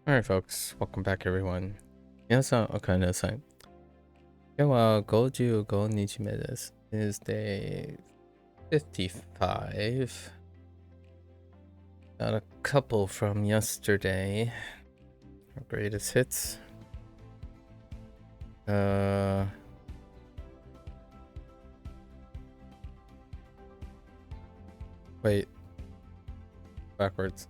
Alright folks, welcome back everyone. 皆さんおかえりなさい。今日は55日目です。It is day 55. Got a couple from yesterday. Our greatest hits. Wait. Backwards.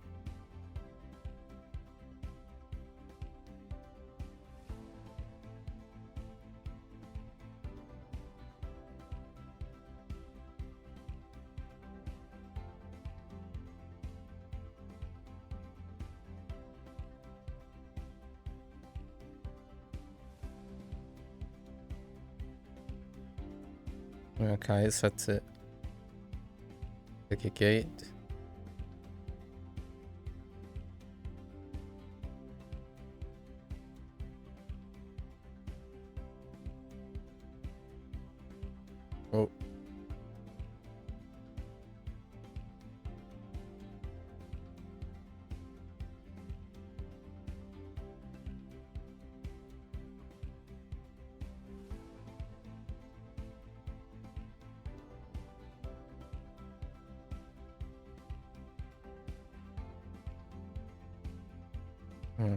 Okay, so that's it. Pick a gate. Oh.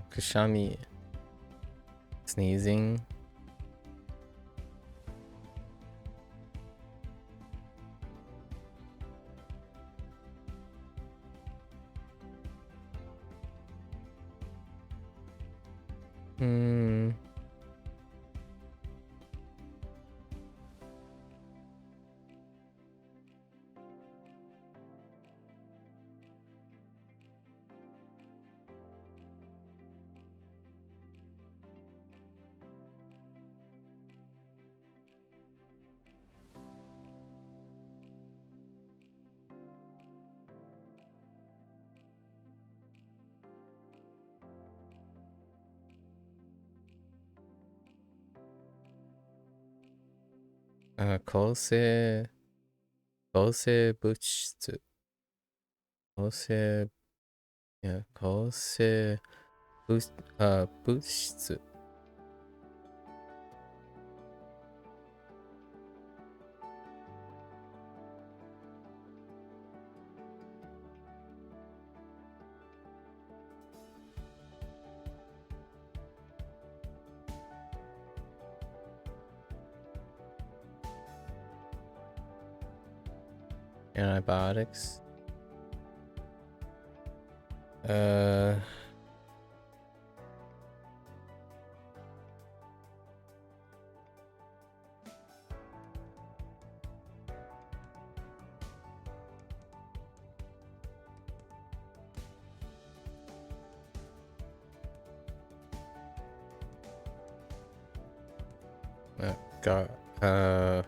Kushami sneezing. Kose butshitsu. Kose butshitsu. Antibiotics.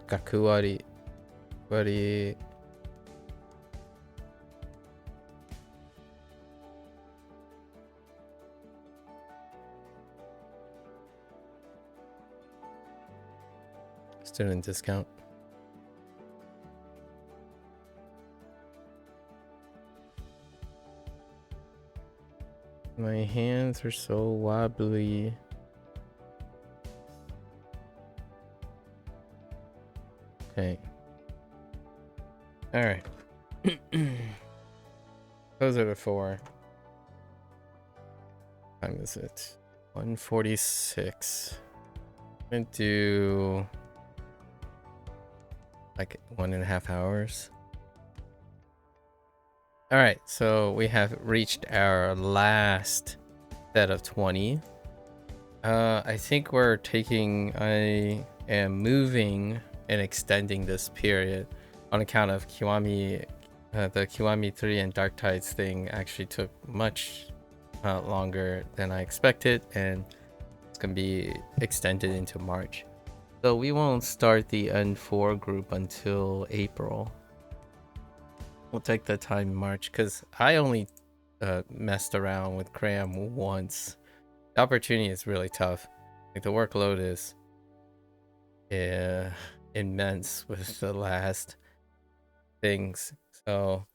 Gakuwari. Student discount. My hands are so wobbly. Okay. Alright. Those are the four. What time is it? 1:46. I'm gonna do like 1.5 hours. Alright, so we have reached our last set of 20. I think I am moving and extending this period on account of Kiwami. The Kiwami 3 and Dark Tides thing actually took much longer than I expected, and it's gonna be extended into March. So we won't start the N4 group until April. We'll take the time in March, because I only messed around with Cram once. The opportunity is really tough. Like, the workload is immense with the last things. So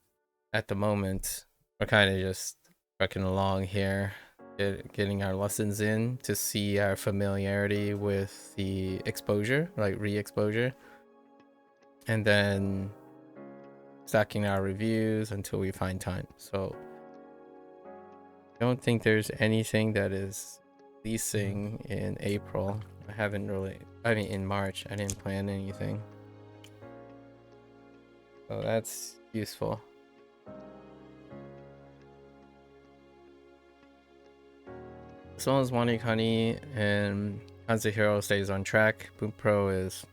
at the moment, we're kind of just trucking along here. getting our lessons in to see our familiarity with the exposure, like re-exposure, and then stacking our reviews until we find time. So I don't think there's anything that is releasing in April. In March, I didn't plan anything. So that's useful. As long as Wanting Honey and Kazuhiro stays on track, Bunpro is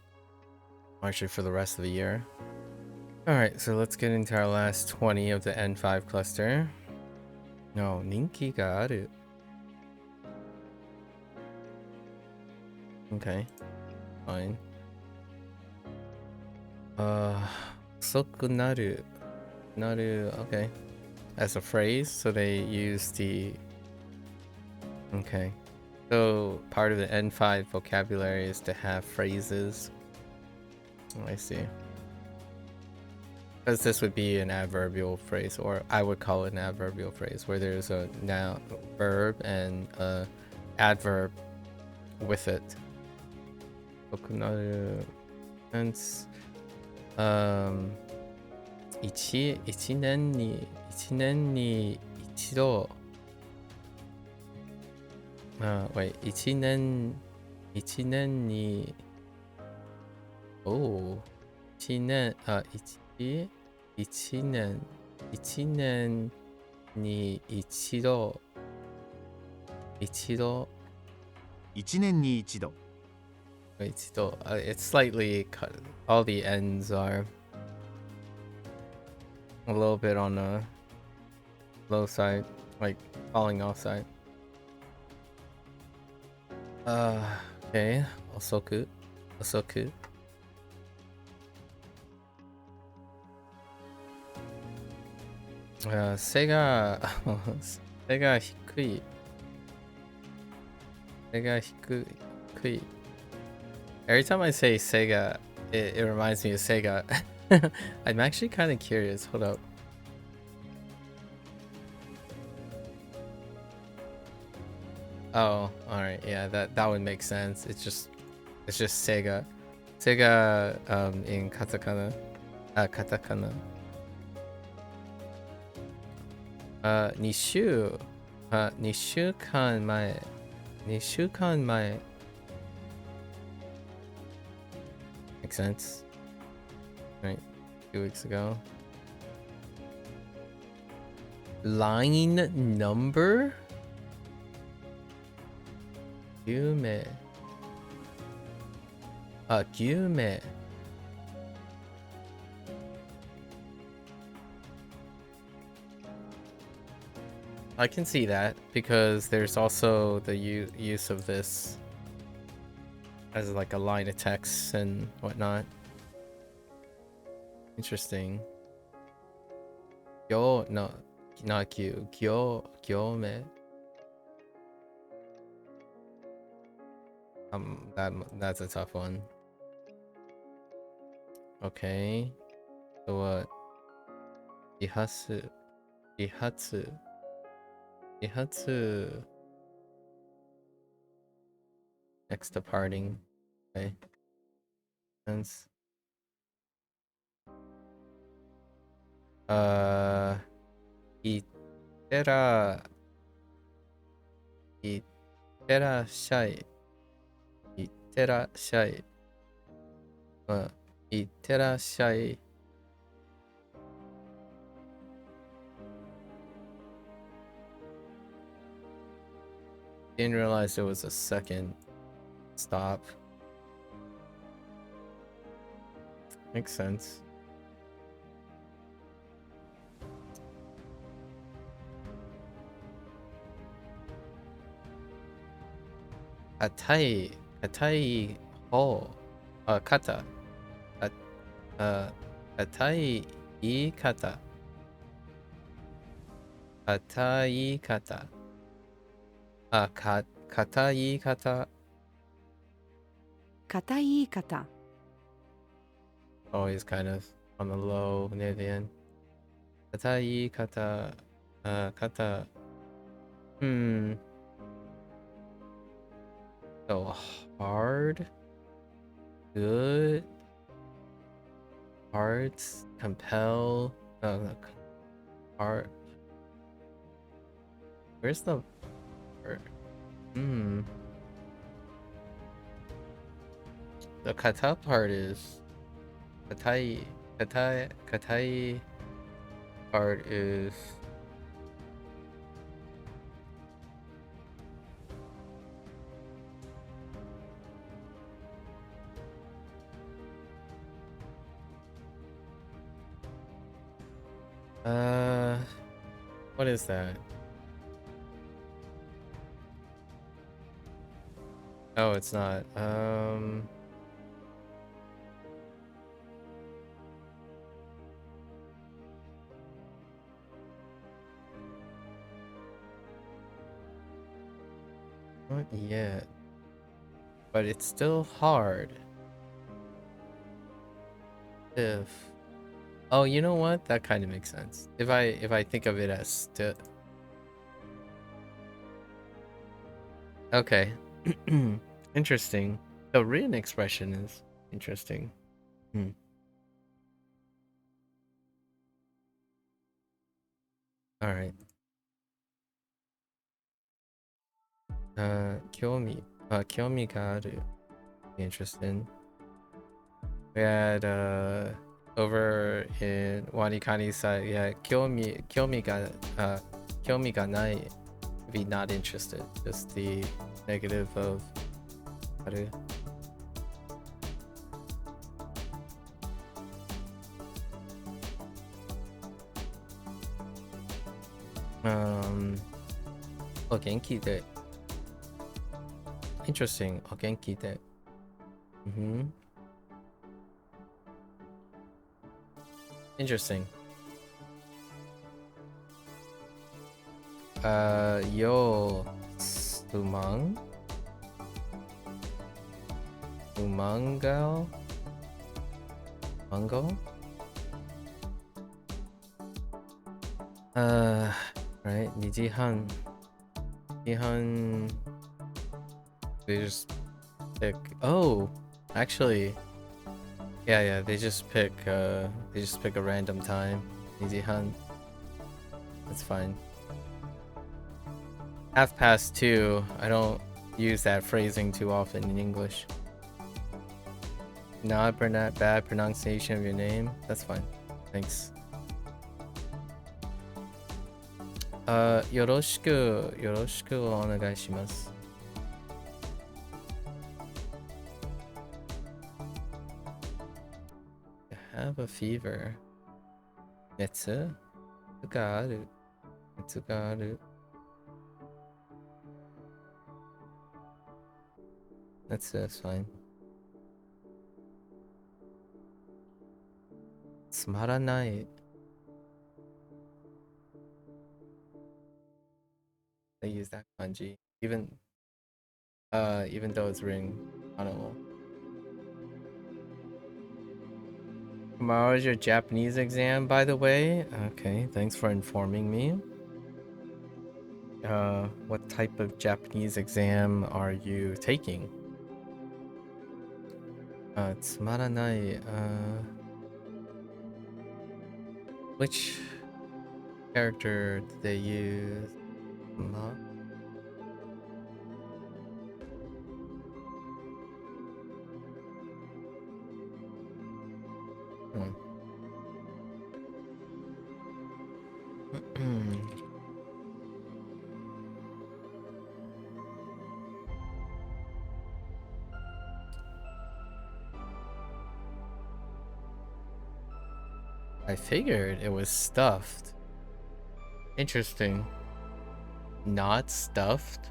marching for the rest of the year. Alright, so let's get into our last 20 of the N5 cluster. No, Ninki ga aru. Okay, fine. Soku naru. Naru, okay. As a phrase, so they use the... Okay. So part of the N5 vocabulary is to have phrases. Oh, I see. Because this would be an adverbial phrase, or I would call it an adverbial phrase, where there's a noun, verb, and a adverb with it. Okunaru. Hence, 一年に一度 wait, 一年に oh 一年に一度it's slightly cut. All the ends are a little bit on the low side, like falling off side. Okay. Osoku. Sega 低い Every time I say Sega, it reminds me of Sega. I'm actually kind of curious. Hold up. Oh, all right. Yeah, that would make sense. It's just Sega. Sega in katakana. Katakana. 2週間前 Makes sense. Right, 2 weeks ago. Line number? Yume. Yume. I can see that because there's also the use of this as like a line of text and whatnot. Interesting. Gyo, no, not Gyu. Gyome. That's a tough one. Okay. So what? Ihatsu. Next to parting. Okay. Sense. Itera shai. Itera shai. Didn't realize there was a second stop. Makes sense. Katai ho. Kata. Katai kata. Katai kata. Katai kata. Katai kata. Always kind of on the low near the end. Katai kata. Kata. So hard, good, hearts, compel. Oh, no, heart. Where's the word? The kata part is katai. Katai part is what is that? Oh, it's not. Not yet. But it's still hard. If oh, you know what? That kind of makes sense. If I think of it as still. Okay. Interesting. The written expression is interesting. All right. 興味がある. Interesting. We had over in Wanikani side, yeah, 興味がない be not interested. Just the negative of ある. Ogenki-de. Interesting. Ogenki-de. Interesting. Yo Umangal? Mango? Right, 2時半. They just pick. Oh, actually, yeah. They just pick a random time. 2時半. That's fine. 2:30. I don't use that phrasing too often in English. Not bad pronunciation of your name. That's fine. Thanks. よろしくお願いします. I have a fever. 熱がある. That's fine. つまらない. They use that kanji even though it's written kanamo. Tomorrow's your Japanese exam, by the way. Okay, thanks for informing me. What type of Japanese exam are you taking? つまらない. Which character did they use? I figured it was stuffed. Interesting. Not stuffed?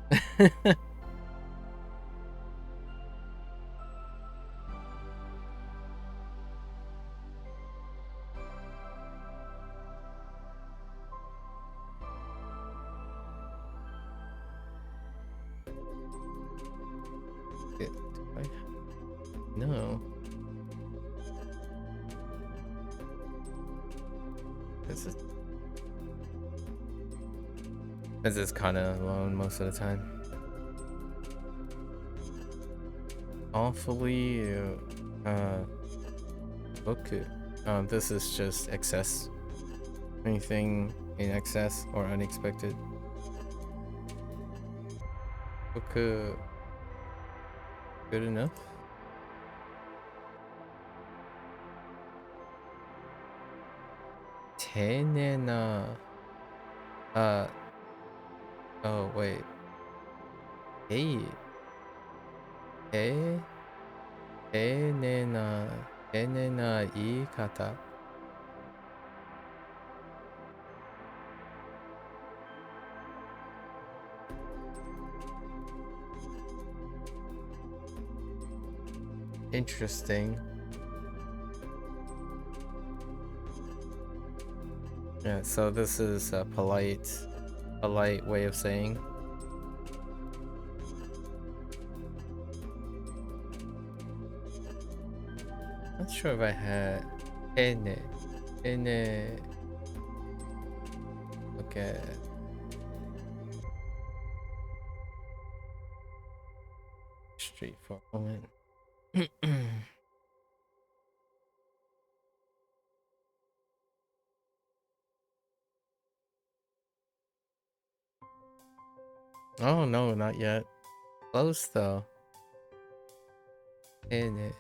No. This is kind of alone most of the time. awfully boku. This is just excess. Anything in excess or unexpected. Boku. Good enough. Tenena. Oh wait. Hey. Hey. Tenena. Tenena iikata. Interesting. Yeah, so this is a polite way of saying. Not sure if I had ene. Okay. Street for a moment. Oh no, not yet. Close though. Ene.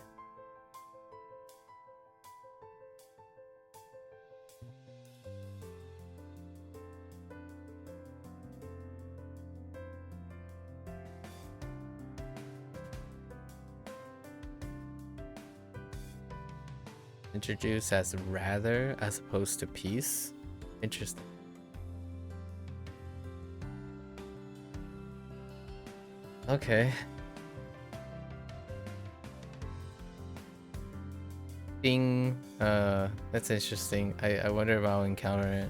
Introduced as rather as opposed to peace. Interesting. Okay. Ding. That's interesting. I wonder if I'll encounter it.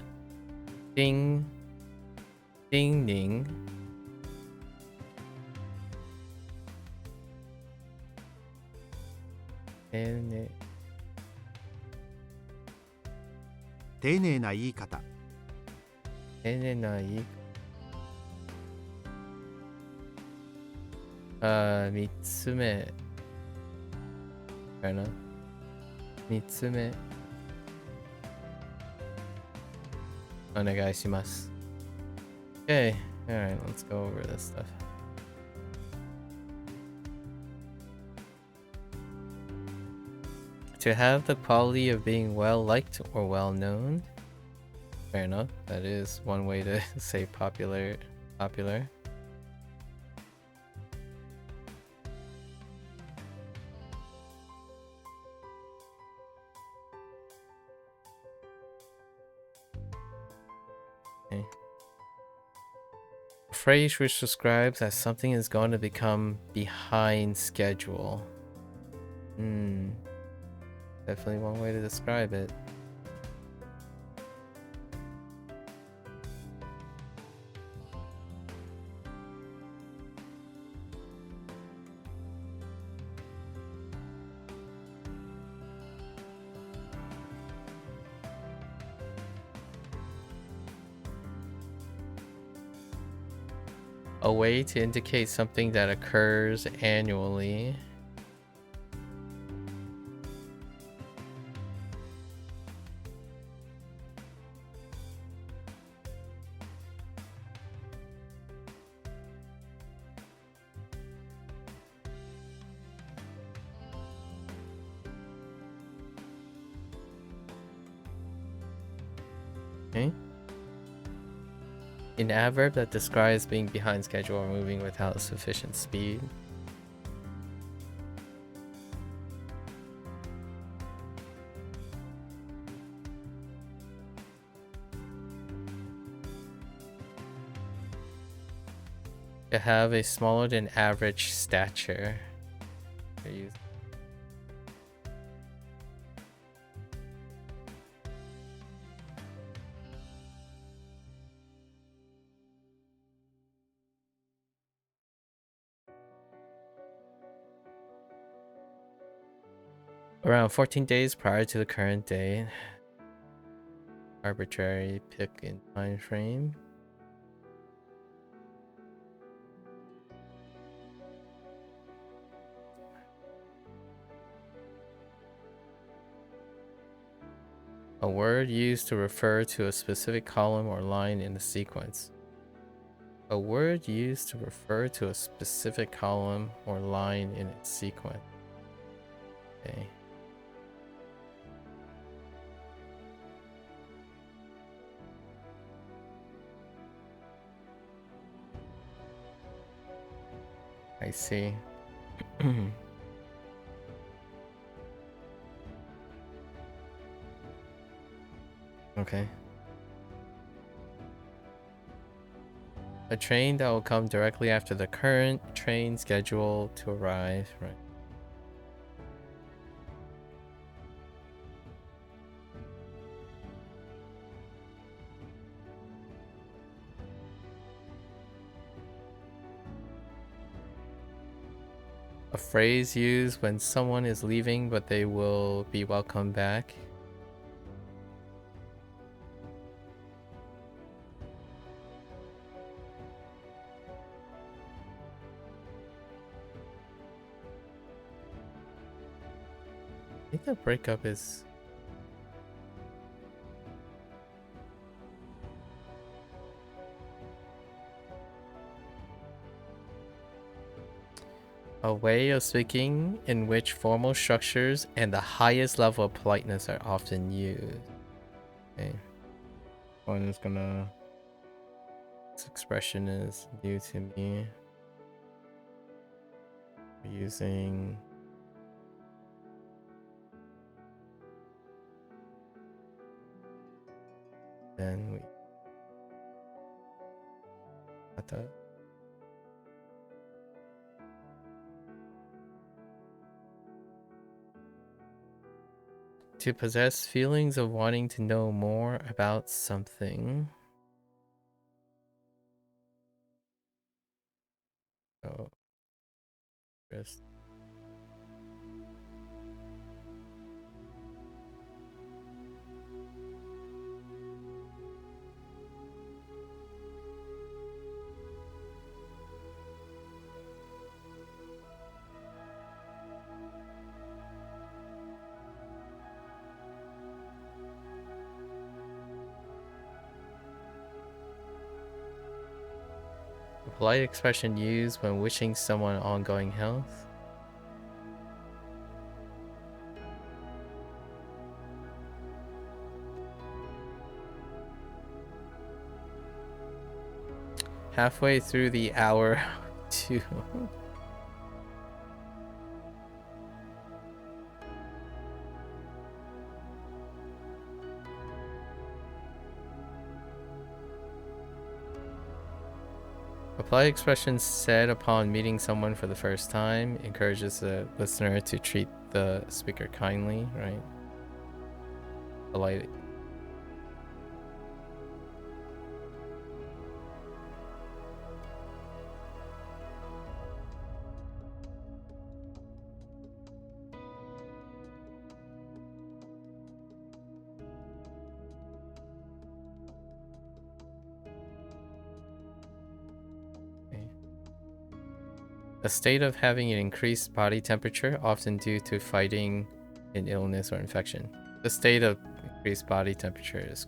Ding. Ding ding. Ene. 丁寧な言い方。丁寧な言い方。3つ目かな。3つ目お願いします。Okay, alright, let's go over this stuff. To have the quality of being well liked or well known. Fair enough. That is one way to say popular. Okay. A phrase which describes that something is going to become behind schedule. Definitely one way to describe it. A way to indicate something that occurs annually. Okay. An adverb that describes being behind schedule or moving without sufficient speed. To have a smaller than average stature. Around 14 days prior to the current day. Arbitrary pick in time frame. A word used to refer to a specific column or line in the sequence. A word used to refer to a specific column or line in its sequence. Okay. I see. Okay. A train that will come directly after the current train scheduled to arrive. Right. A phrase used when someone is leaving but they will be welcomed back. I think the breakup is... a way of speaking in which formal structures and the highest level of politeness are often used. Okay. One is gonna... this expression is new to me. We're using... then we... got that. To possess feelings of wanting to know more about something. Oh, just... a polite expression used when wishing someone ongoing health. Halfway through the hour two. A polite expression said upon meeting someone for the first time encourages the listener to treat the speaker kindly, right? Polite. A state of having an increased body temperature, often due to fighting an illness or infection. The state of increased body temperature is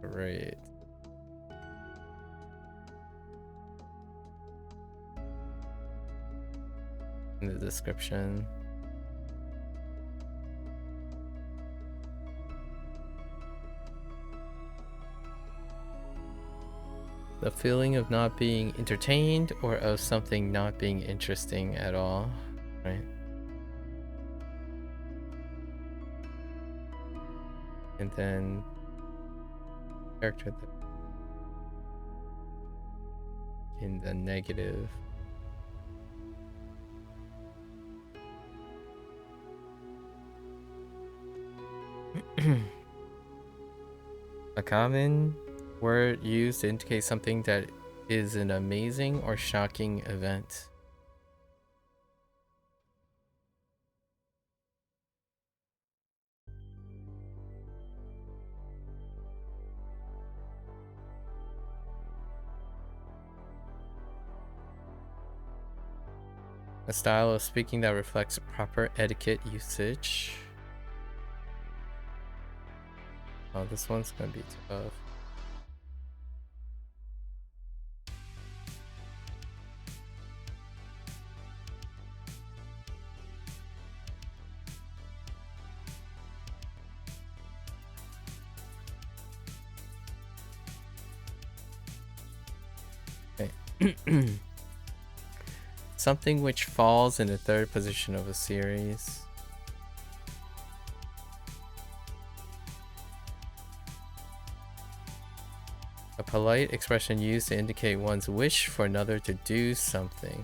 great. In the description. The feeling of not being entertained or of something not being interesting at all, right? And then character in the negative. A common word used to indicate something that is an amazing or shocking event. A style of speaking that reflects proper etiquette usage. Oh, this one's gonna be tough. Okay. Something which falls in the third position of a series. A polite expression used to indicate one's wish for another to do something.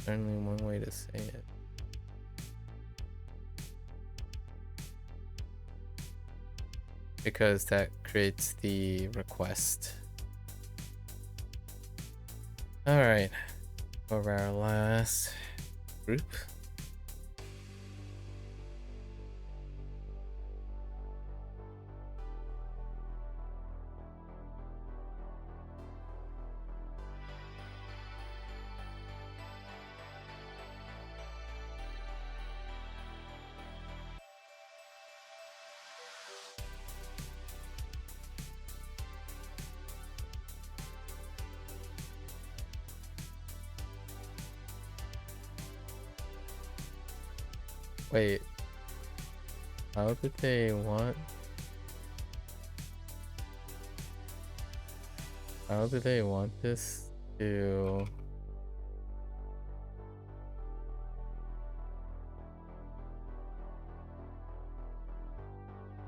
Certainly one way to say it. Because that creates the request. Alright. For our last group. Wait, how did they want? How do they want this to?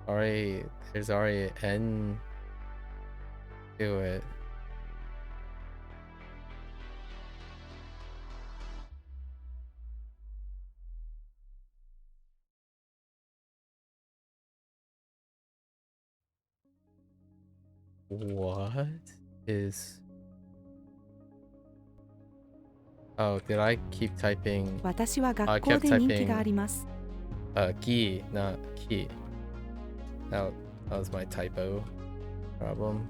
Already, there's already an N to it. What is... Oh, did I keep typing? 私は I 学校 kept で人気が typing あります。 key, not key. That was my typo problem.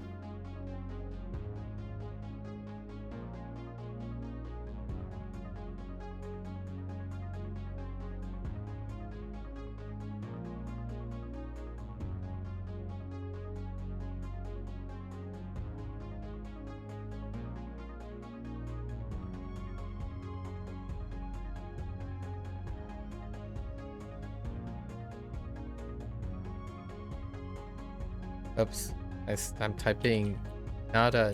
Oops, I'm typing not a.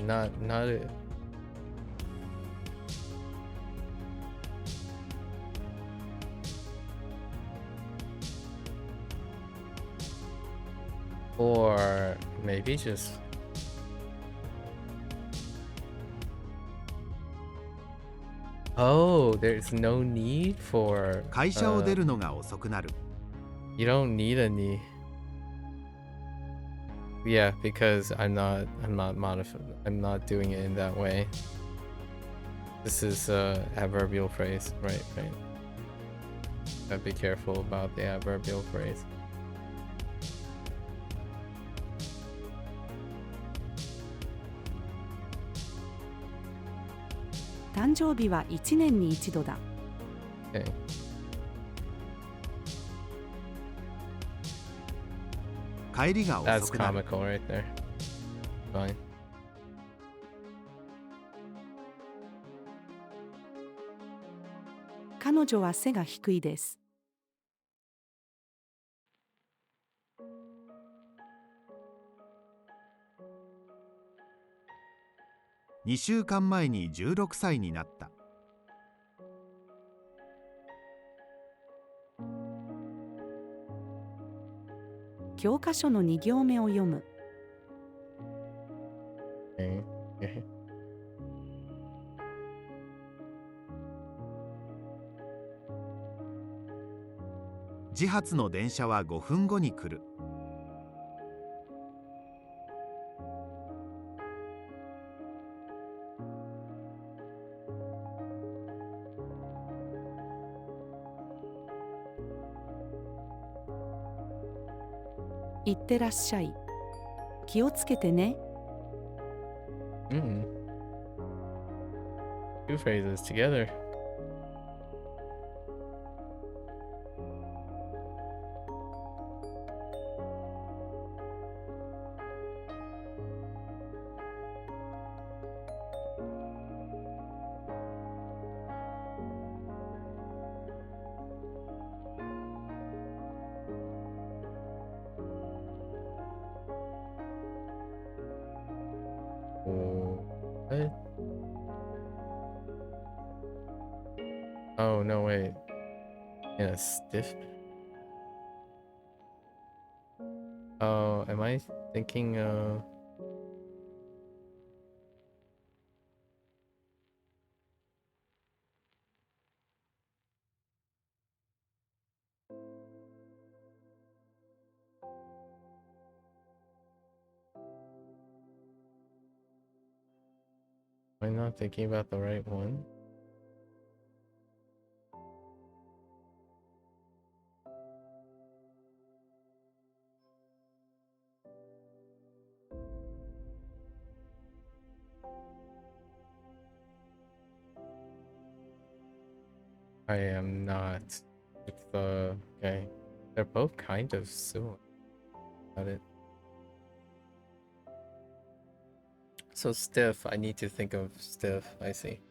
Or maybe just... Oh, there's no need for... 会社を出るのが遅くなる。 You don't need a knee. Yeah, because I'm not doing it in that way. This is a adverbial phrase, right? Gotta be careful about the adverbial phrase.「誕生日は1年に1度だ。 Okay. 帰りが That's 遅くなる。 comical right there. Fine. 彼女は背が低いです。 2週間前に16歳になった。 教科書の2行目を読む。 Okay. 自発の電車は5分後に来る。 いってらっしゃい。気をつけてね。 Two phrases together. Oh, no, wait. In a stiff. Oh, am I thinking, am I not thinking about the right one? I am not. It's okay. They're both kind of similar. Got it. So stiff, I need to think of stiff, I see.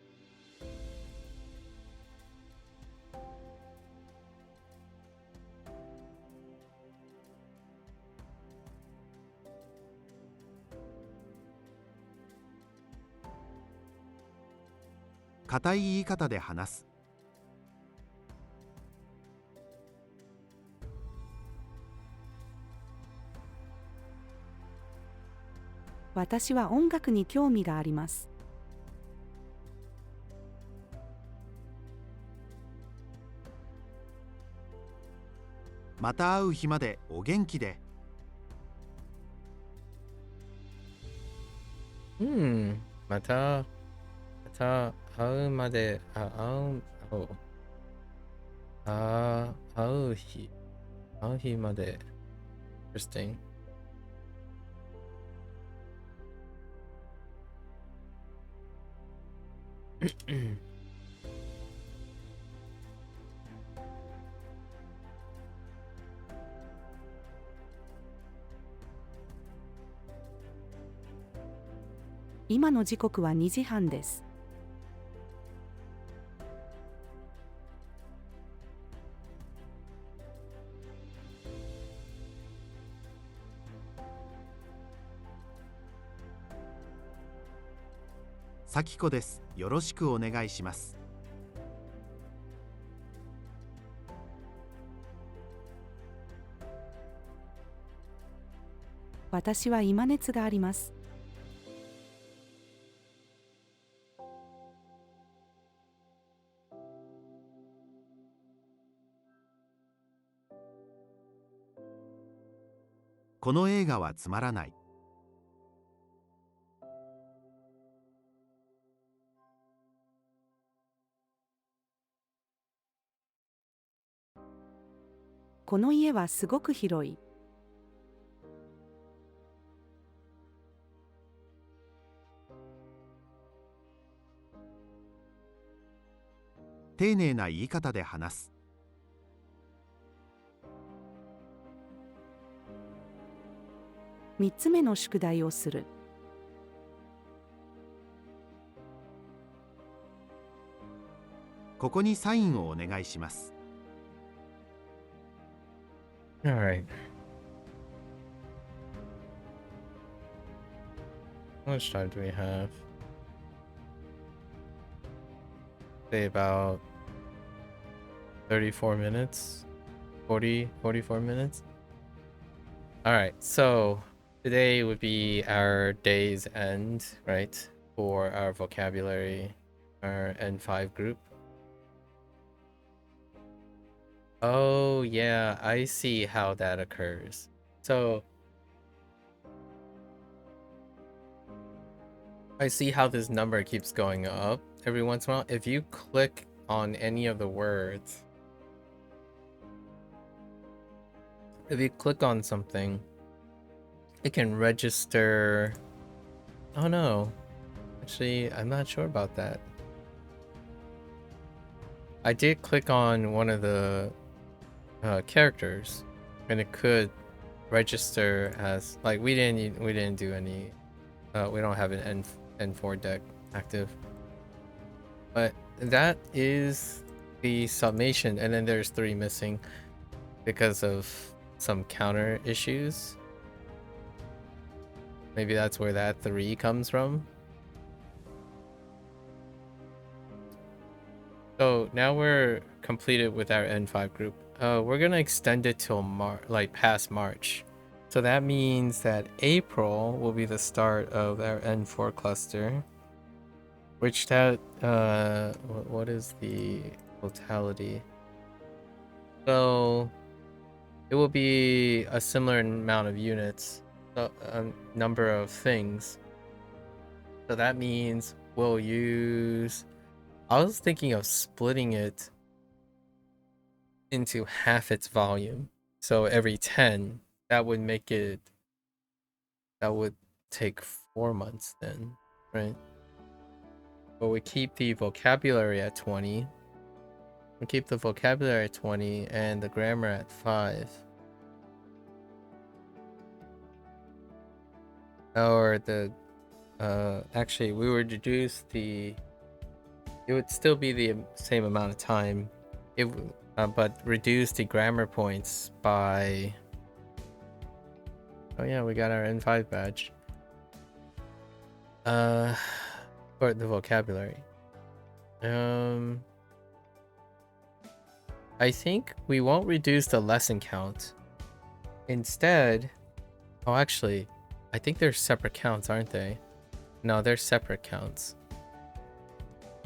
"硬い言い方で話す」。私は音楽に興味があります。また会う日までお元気で。また会うまで、会う日まで。Interesting. 今の時刻は2時半です。咲子です。よろしくお願いします。私は今熱があります。この映画はつまらない。この家はすごく広い。丁寧な言い方で話す。3つ目の宿題をする。ここにサインをお願いします。Alright. How much time do we have? Say about 34 minutes? 44 minutes? Alright, so today would be our day's end, right? For our vocabulary, our N5 group. Oh, yeah, I see how that occurs. So, I see how this number keeps going up every once in a while. If you click on any of the words, if you click on something, it can register. Oh no, actually, I'm not sure about that. I did click on one of the characters, and it could register as like we didn't do any. We don't have an N4 deck active, but that is the summation, and then there's 3 missing because of some counter issues. Maybe that's where that 3 comes from. So now we're completed with our N5 group. We're gonna extend it till past March. So that means that April will be the start of our N4 cluster. Which what is the totality? So it will be a similar amount of units, so a number of things. So that means we'll use, I was thinking of splitting it into half its volume. So every 10, that would take 4 months then, right? But we keep the vocabulary at 20. We keep the vocabulary at 20 and the grammar at 5. Or actually we would reduce it would still be the same amount of time. But reduce the grammar points by, oh yeah, we got our N5 badge. For the vocabulary. I think we won't reduce the lesson count. Instead, actually, I think they're separate counts, aren't they? No, they're separate counts.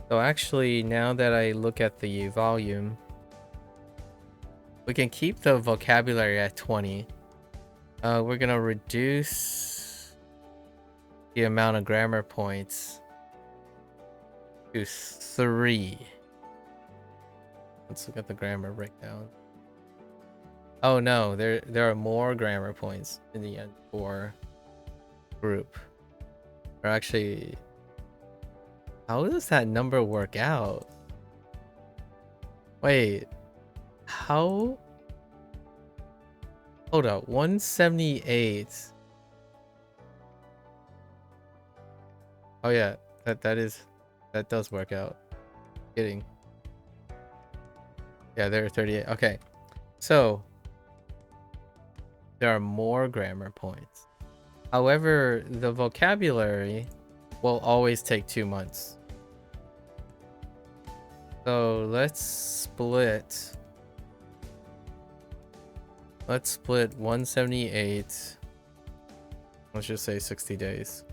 So actually, now that I look at the volume, we can keep the vocabulary at 20. We're gonna reduce the amount of grammar points to 3. Let's look at the grammar breakdown. Oh no, there are more grammar points in the N4 group. Or actually, how does that number work out? Wait, how? Hold up, 178. Oh yeah, that does work out. Kidding. Yeah, there are 38. Okay, so there are more grammar points. However, the vocabulary will always take 2 months. So let's split 178. Let's just say 60 days.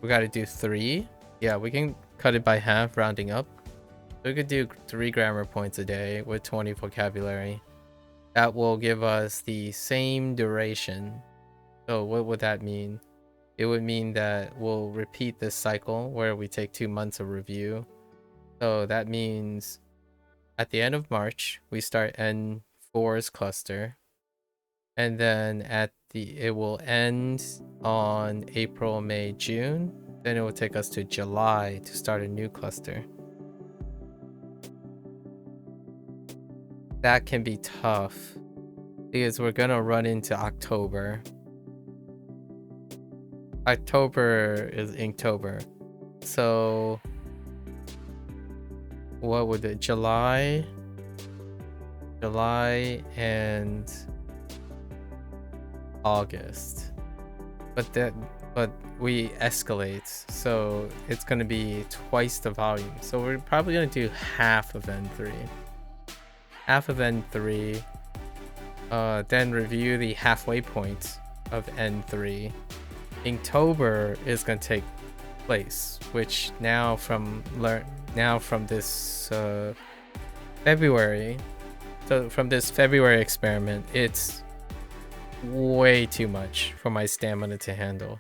We got to do 3. Yeah, we can cut it by half, rounding up. So we could do 3 grammar points a day with 20 vocabulary. That will give us the same duration. So what would that mean? It would mean that we'll repeat this cycle where we take 2 months of review. So that means at the end of March, we start N4's cluster. And then it will end on April, May, June. Then it will take us to July to start a new cluster. That can be tough because we're gonna run into October. October is Inktober. So what would it, July and August. But we escalate, so it's gonna be twice the volume. So we're probably gonna do half of N3. Half of N3. Then review the halfway point of N3. Inktober is gonna take place, which now from this February. So from this February experiment, it's way too much for my stamina to handle.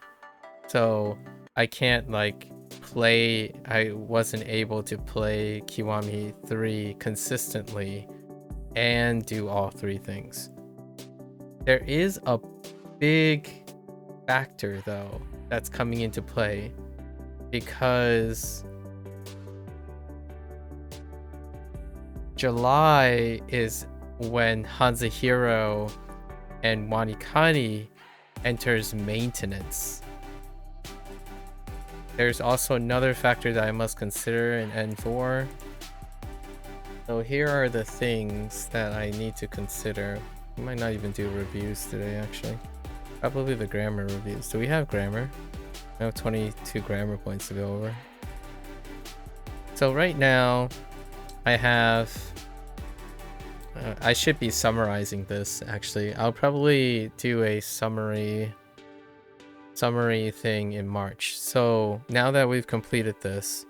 So I can't I wasn't able to play Kiwami 3 consistently and do all 3 things. There is a big factor though that's coming into play, because July is when Hanzahiro and Wanikani enters maintenance. There's also another factor that I must consider in N4. So here are the things that I need to consider. We might not even do reviews today, actually. Probably the grammar reviews. Do we have grammar? I have 22 grammar points to go over. So right now, I have... I should be summarizing this, actually. I'll probably do a summary thing in March. So now that we've completed this,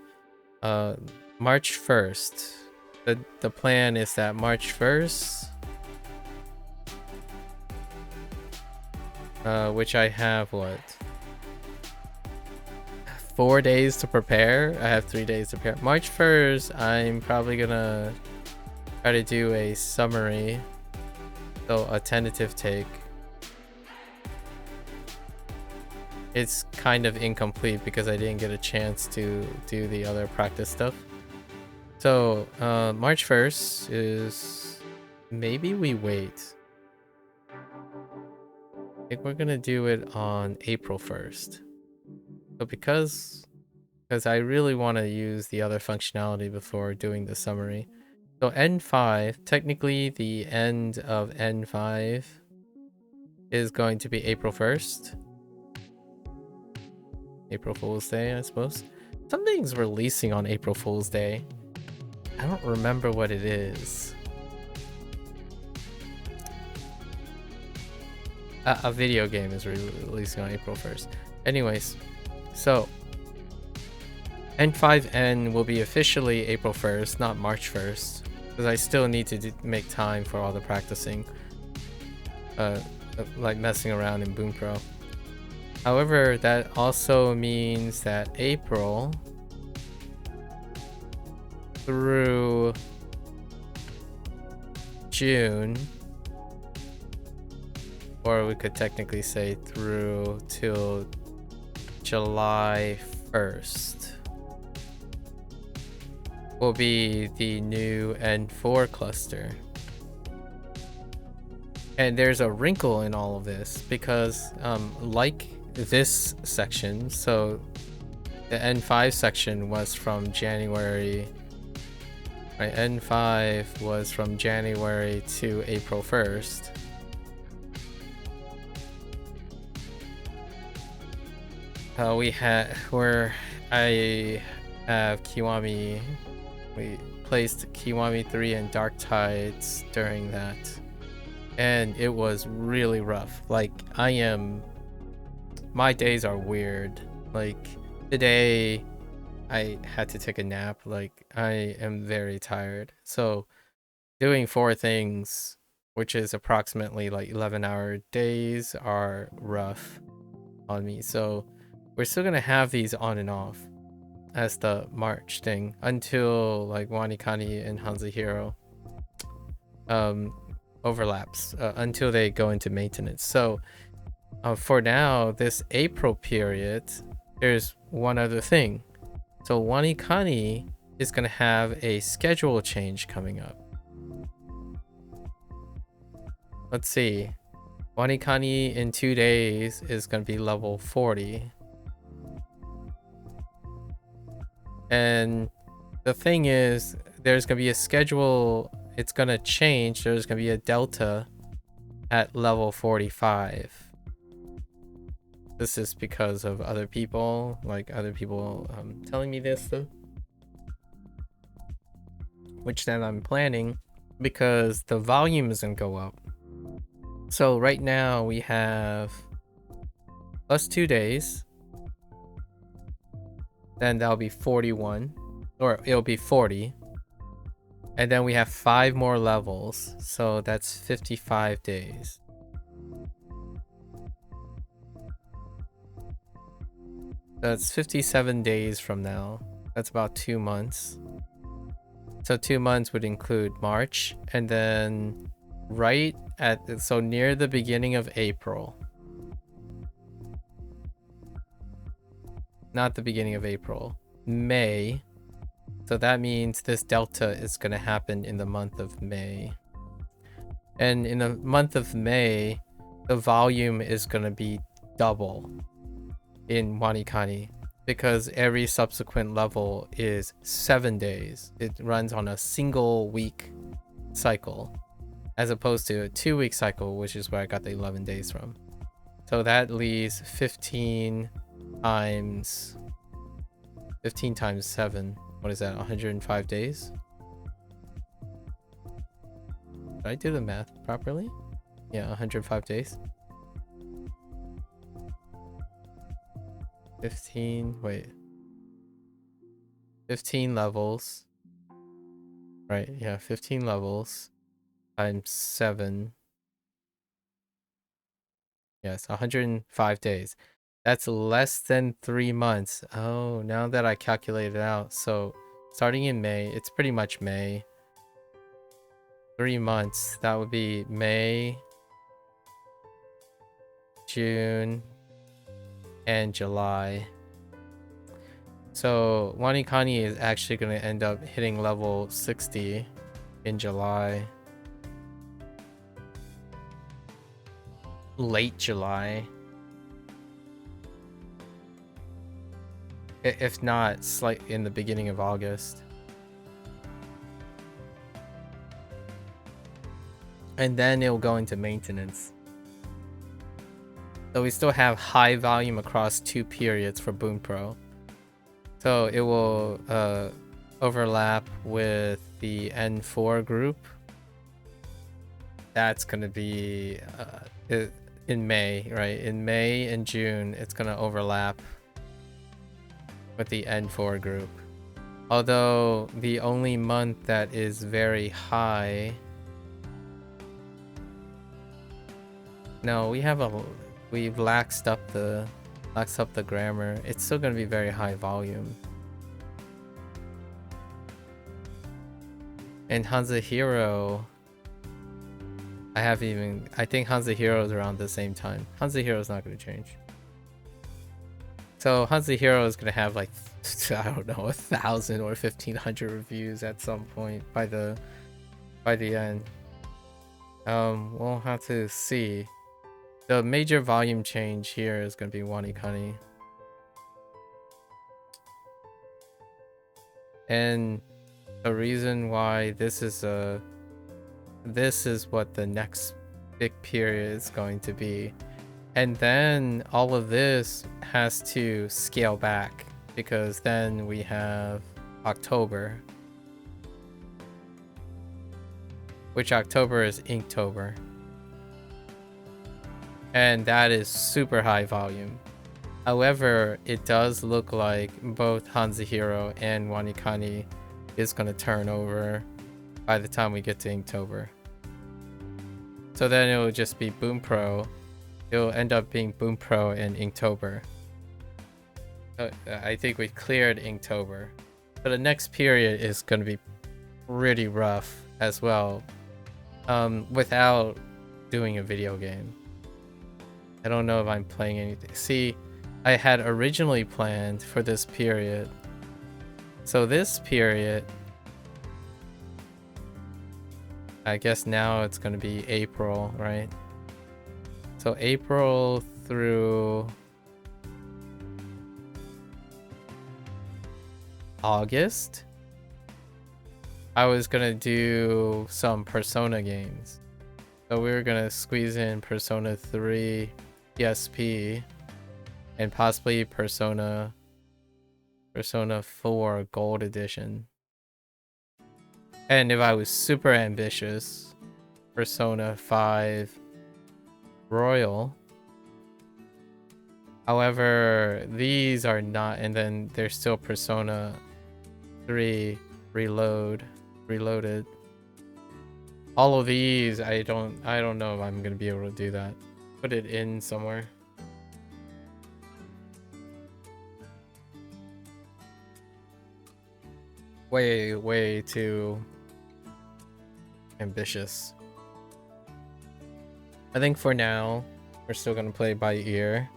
March 1st, the plan is that March 1st, which I have, what? 4 days to prepare? I have 3 days to prepare. March 1st, I'm probably gonna try to do a summary, so a tentative take. It's kind of incomplete because I didn't get a chance to do the other practice stuff. So March 1st is... maybe we wait. I think we're gonna do it on April 1st. So because I really want to use the other functionality before doing the summary. So N5, technically the end of N5 is going to be April 1st. April Fool's Day, I suppose. Something's releasing on April Fool's Day. I don't remember what it is. A video game is releasing on April 1st. Anyways, so N5N will be officially April 1st, not March 1st. Because I still need to make time for all the practicing. Like messing around in Bunpro. However, that also means that April through June, or we could technically say through till July 1st, will be the new N4 cluster. And there's a wrinkle in all of this because like this section, so the N5 section was from January, right? N5 was from January to April 1st. I have Kiwami. We placed Kiwami 3 and Dark Tides during that, and it was really rough. Like, my days are weird. Like, today I had to take a nap. Like, I am very tired. So doing 4 things, which is approximately like 11-hour days, are rough on me. So we're still gonna have these on and off as the March thing until like Wanikani and Hanzahiro overlaps, until they go into maintenance. So for now, this April period, there's one other thing. So Wanikani is gonna have a schedule change coming up. Let's see. Wanikani in 2 days is gonna be level 40. And the thing is, there's going to be a schedule, it's going to change. There's going to be a delta at level 45. This is because of other people, telling me this though. Which then I'm planning because the volume is going to go up. So right now we have plus 2 days. Then that'll be 41, or it'll be 40. And then we have 5 more levels, so that's 55 days. That's 57 days from now. That's about 2 months. So 2 months would include March, and then near the beginning of April. Not the beginning of April, May. So that means this delta is going to happen in the month of May. And in the month of May, the volume is going to be double in Wanikani because every subsequent level is 7 days. It runs on a single week cycle as opposed to a 2-week cycle, which is where I got the 11 days from. So that leaves 15 times 7, what is that, 105 days? Did I do the math properly? Yeah, 105 days. 15 levels. Right, yeah, 15 levels times 7. Yes, 105 days. That's less than 3 months. Oh, now that I calculated it out. So starting in May, it's pretty much May. 3 months. That would be May, June, and July. So Wanikani is actually going to end up hitting level 60 in July. Late July. If not, slightly in the beginning of August. And then it'll go into maintenance. So we still have high volume across 2 periods for Bunpro. So it will overlap with the N4 group. That's going to be in May, right? In May and June, it's going to overlap with the N4 group. Although the only month that is very high... No, we've laxed up the grammar. It's still going to be very high volume. And Hanzahiro, I think Hanzahiro is around the same time. Hanzahiro is not going to change. So Hanzahiro is going to have like, I don't know, 1,000 or 1,500 reviews at some point by the end. We'll have to see. The major volume change here is going to be Wanikani. And the reason why this is what the next big period is going to be. And then all of this has to scale back because then we have October. Which October is Inktober. And that is super high volume. However, it does look like both Hanzahiro and Wanikani is going to turn over by the time we get to Inktober. So then it will just be Bunpro. It will end up being Bunpro and Inktober. I think we cleared Inktober. But the next period is going to be pretty rough as well. Without doing a video game. I don't know if I'm playing anything. See, I had originally planned for this period. So this period, I guess now it's going to be April, right? So April through August, I was going to do some Persona games. So we were going to squeeze in Persona 3 PSP and possibly Persona 4 Gold Edition. And if I was super ambitious, Persona 5 Royal. However, these are not, and then there's still Persona 3 Reloaded. All of these, I don't know if I'm gonna be able to do that. Put it in somewhere. Way too ambitious. I think for now, we're still gonna play by ear.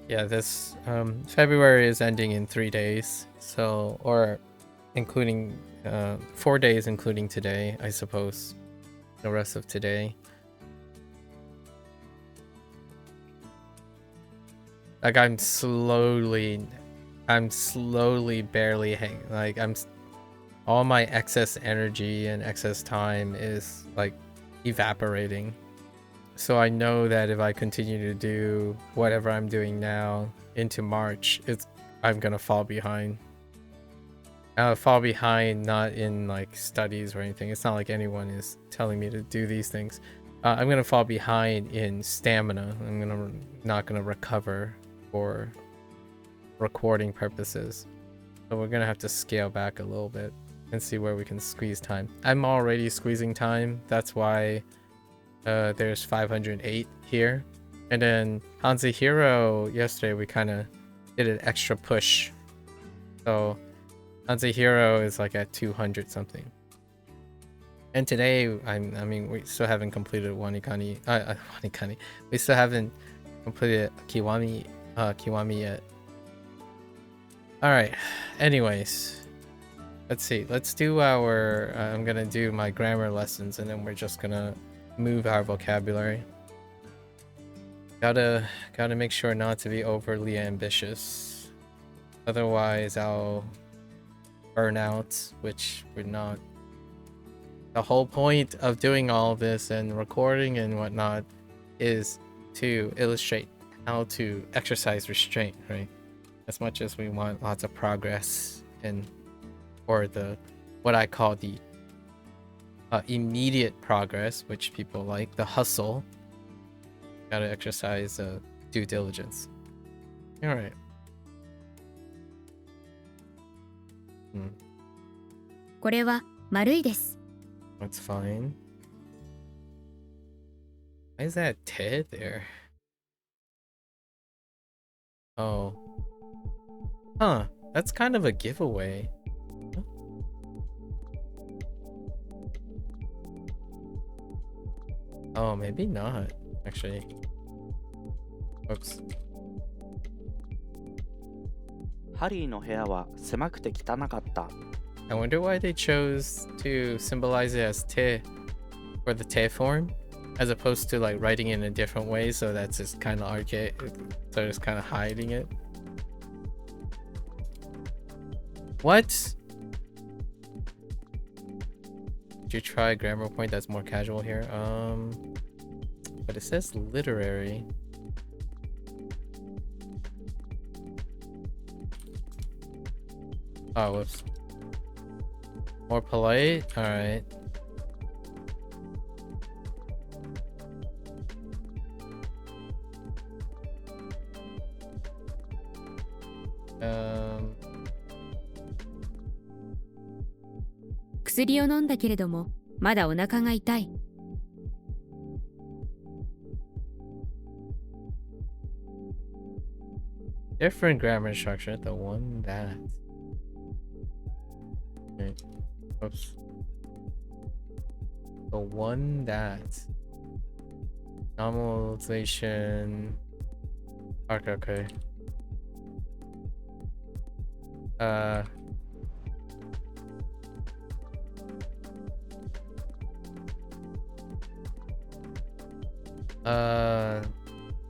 Yeah, this February is ending in 3 days, so, or including 4 days including today, I suppose. The rest of today. Like I'm slowly barely all my excess energy and excess time is like evaporating. So I know that if I continue to do whatever I'm doing now into March, I'm gonna fall behind. fall behind, not in like studies or anything. It's not like anyone is telling me to do these things. I'm gonna fall behind in stamina. Not gonna recover for recording purposes. So we're gonna have to scale back a little bit and see where we can squeeze time. I'm already squeezing time. That's why there's 508 here. And then Hanzihiro, yesterday we kind of did an extra push. So Hanzihiro is like at 200 something. And today, I mean, we still haven't completed Wanikani. Wanikani. We still haven't completed Kiwami yet. Alright, anyways. Let's see. Let's do our... I'm gonna do my grammar lessons and then we're just gonna move our vocabulary. Gotta make sure not to be overly ambitious. Otherwise, I'll burn out, which we're not. The whole point of doing all this and recording and whatnot is to illustrate how to exercise restraint, right? As much as we want lots of progress and or the what I call the immediate progress, which people like, the hustle. Gotta exercise due diligence. All right. Hmm. これは丸いです。 That's fine. Why is that Ted there? Oh. Huh. That's kind of a giveaway. Oh, maybe not, actually. Whoops. ハリーの部屋は狭くて汚かった。 I wonder why they chose to symbolize it as te for the te form, as opposed to like writing it in a different way, so that's just kind of archaic, so it's kind of hiding it. What? Did you try grammar point that's more casual here? But it says literary. Oh, whoops. More polite? Alright.「薬を飲んだけれどもまだお腹が痛い。 Different grammar structure, the one that... Okay. Oops. The one that... Normalization... Okay.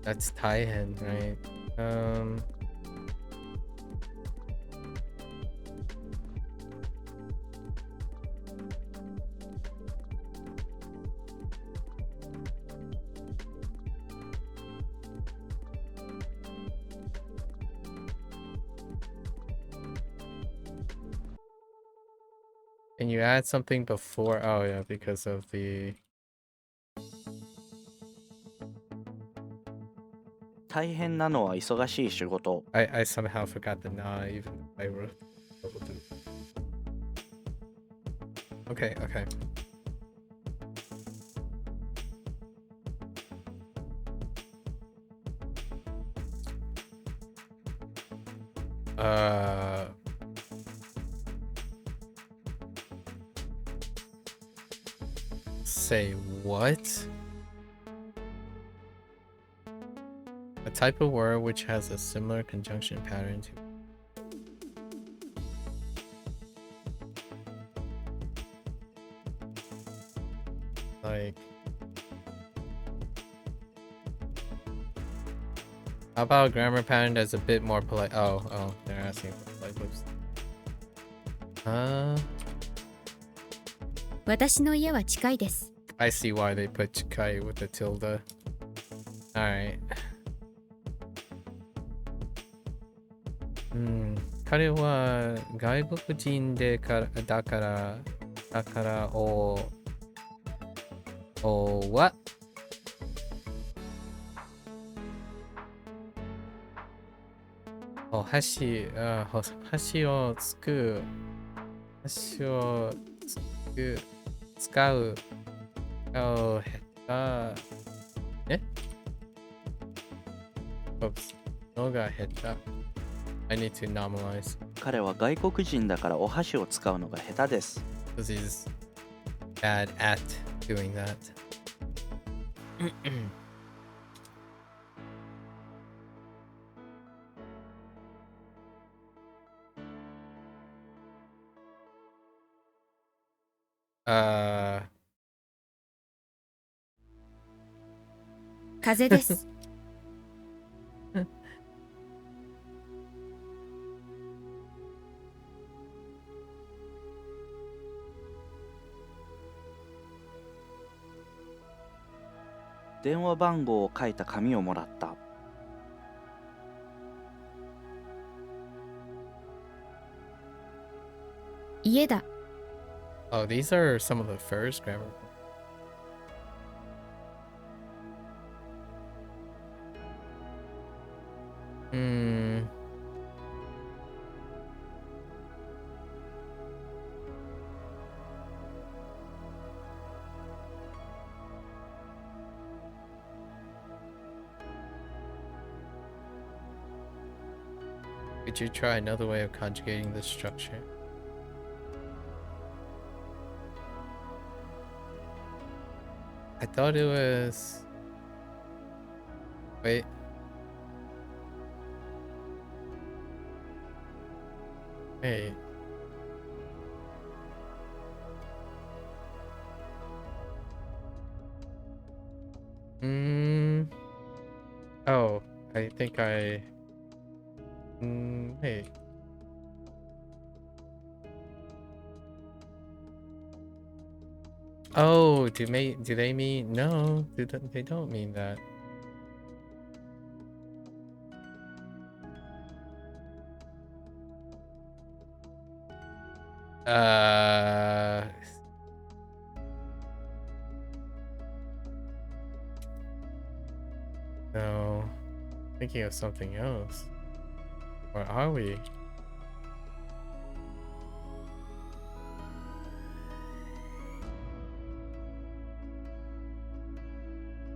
That's Taihen, right? Can you add something before? Oh yeah, because of the... 大変なのは忙しい仕事。 I somehow forgot the na even if I wrote double two. Okay. Say what? A type of word which has a similar conjunction pattern to... Like... How about a grammar pattern that's a bit more polite? Oh, they're asking for polite lips. 私の家は近いです。 I see why they put chikai with the tilde. Alright. 彼は外国人でからだからwhat? 箸を使う下手のが下手 I need to normalize 彼は外国人だからお箸を使うのが下手です。 because he's bad at doing that. uh 風です。電話番号を書いた紙をもらった。家だ。Oh, these are some of the first grammar. Could you try another way of conjugating this structure? I thought it was... Wait. Hey. Oh, I think I... Hey. Oh, do they mean... No, they don't mean that. No. Thinking of something else. Or are we?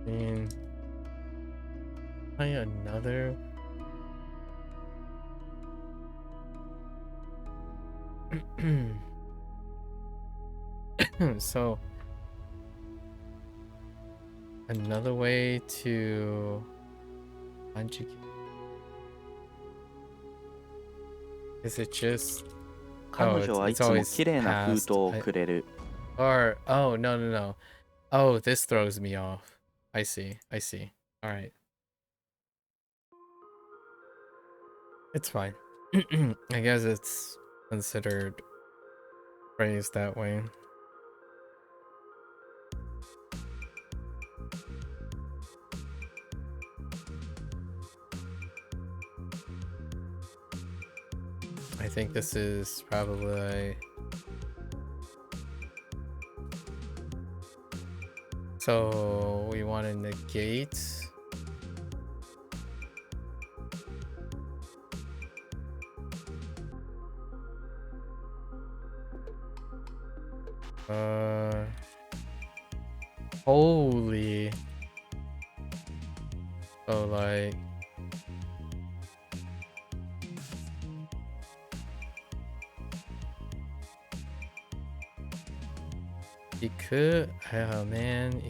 I mean, try another. So, another way to conjugate. Is it just? 彼女はいつも綺麗な封筒をくれる。Or oh no. Oh, this throws me off. I see. All right. It's fine. I guess it's considered phrased that way. I think this is probably... So we want to negate... Holy... So like... Iku, oh man,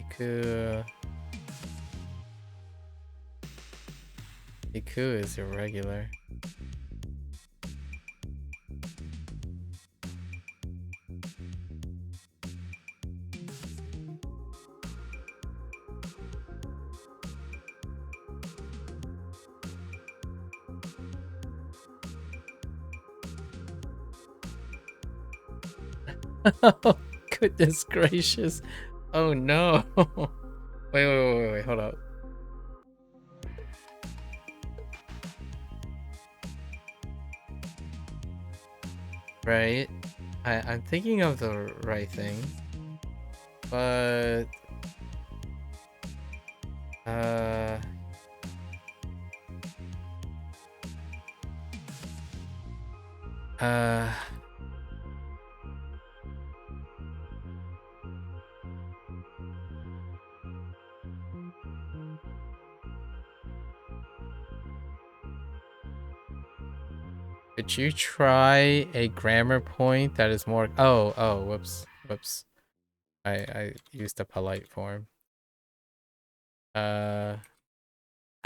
Iku is irregular. Goodness gracious. Oh no. Wait, hold up. right? I'm thinking of the right thing, but uh uh could you try a grammar point that is more whoops. I used a polite form. あ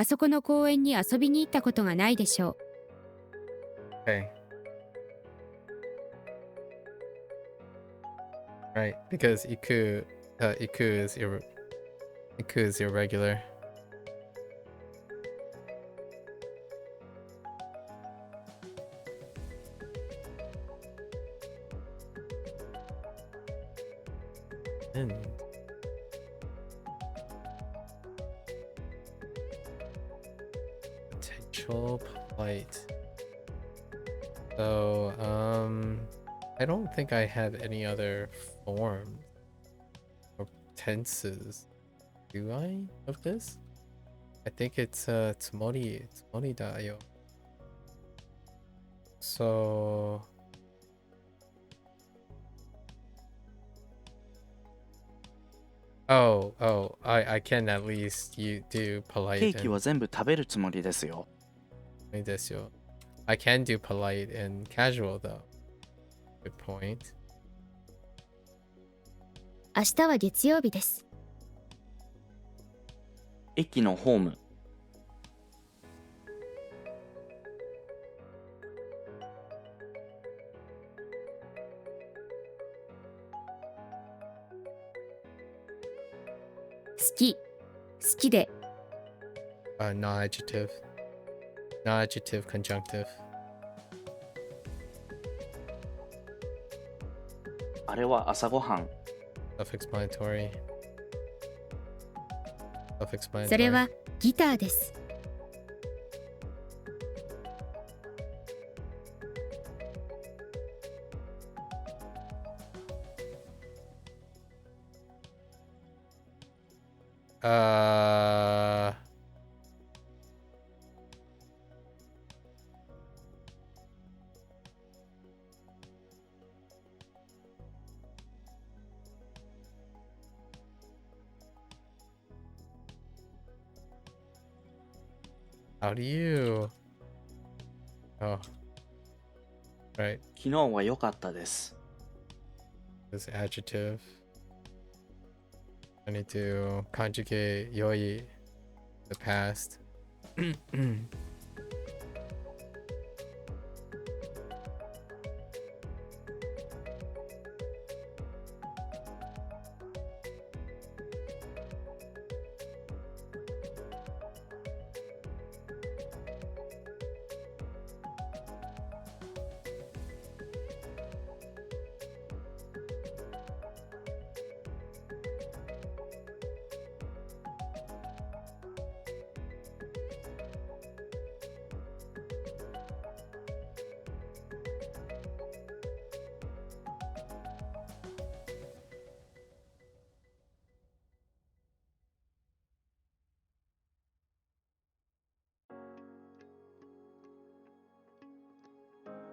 そこの公園に遊びに行ったことがないでしょう。 Okay. Right, because iku is irregular. And potential polite. So, I don't think I have any other forms or tenses. Do I of this? I think it's tsumori da yo. So I can at least do ケ polite ーキは and 全部食べるつもりですよ。 I can do polite and casual though. Good point. 明日は月曜日です。駅のホーム。好き、好きで、 Non-adjective. Non-adjective conjunctive. あれは朝ごはん。 Self-explanatory. それはギターです。 How do you? Oh, right. 昨日は良かったです。 This adjective. I need to conjugate yoi, the past.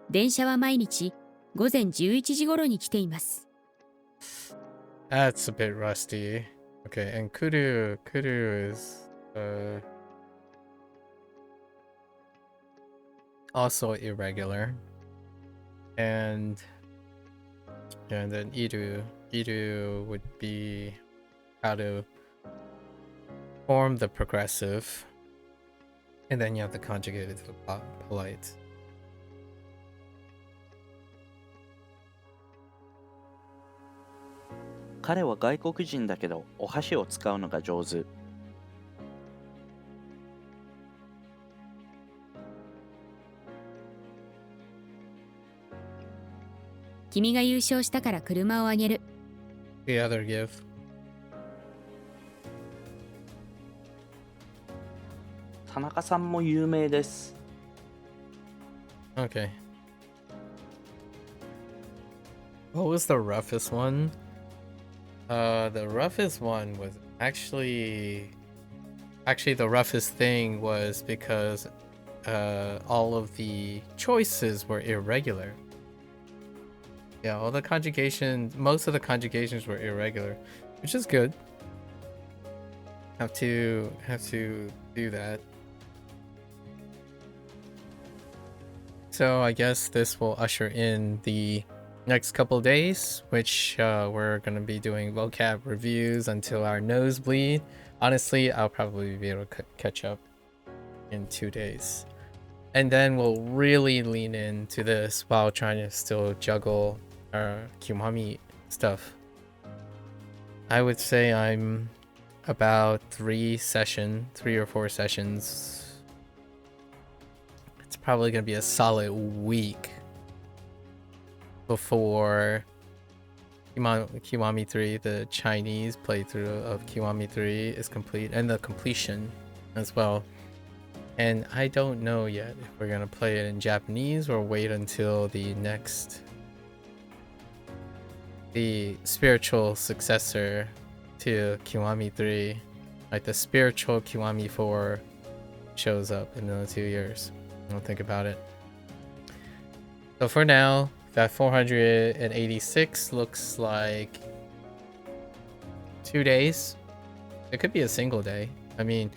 電車は毎日午前11時頃に来ています。 That's a bit rusty. Okay, and kudu is also irregular. And then iru would be how to form the progressive. And then you have to conjugate it to the polite. 彼は外国人だけどお箸を使うのが上手。君が優勝したから車をあげる。 The other give. 田中さんも有名です。 Okay. What was the roughest one? The roughest one was actually the roughest thing was because all of the choices were irregular. Yeah, all the conjugations, most of the conjugations were irregular, which is good. Have to do that. So I guess this will usher in the next couple days, which we're gonna be doing vocab reviews until our nose bleed. Honestly, I'll probably be able to catch up in 2 days. And then we'll really lean into this while trying to still juggle our Kiwami stuff. I would say I'm about 3 or 4 sessions. It's probably going to be a solid week before Kiwami 3, the Chinese playthrough of Kiwami 3 is complete, and the completion as well. And I don't know yet if we're gonna play it in Japanese or wait until the spiritual successor to Kiwami 3, like the spiritual Kiwami 4 shows up in the 2 years. I'll think about it. So for now, that 486 looks like 2 days. It could be a single day. I mean,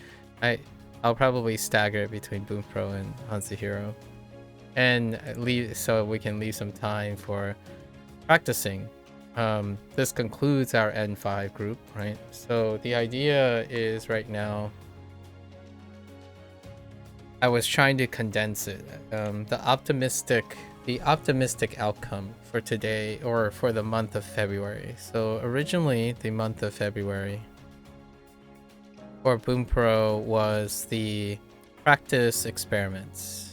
I'll probably stagger it between Bunpro and Hansuhiro, and so we can leave some time for practicing. This concludes our N5 group, right? So the idea is right now, I was trying to condense it. The optimistic outcome for today, or for the month of February. So originally, the month of February for Bunpro was the practice experiments.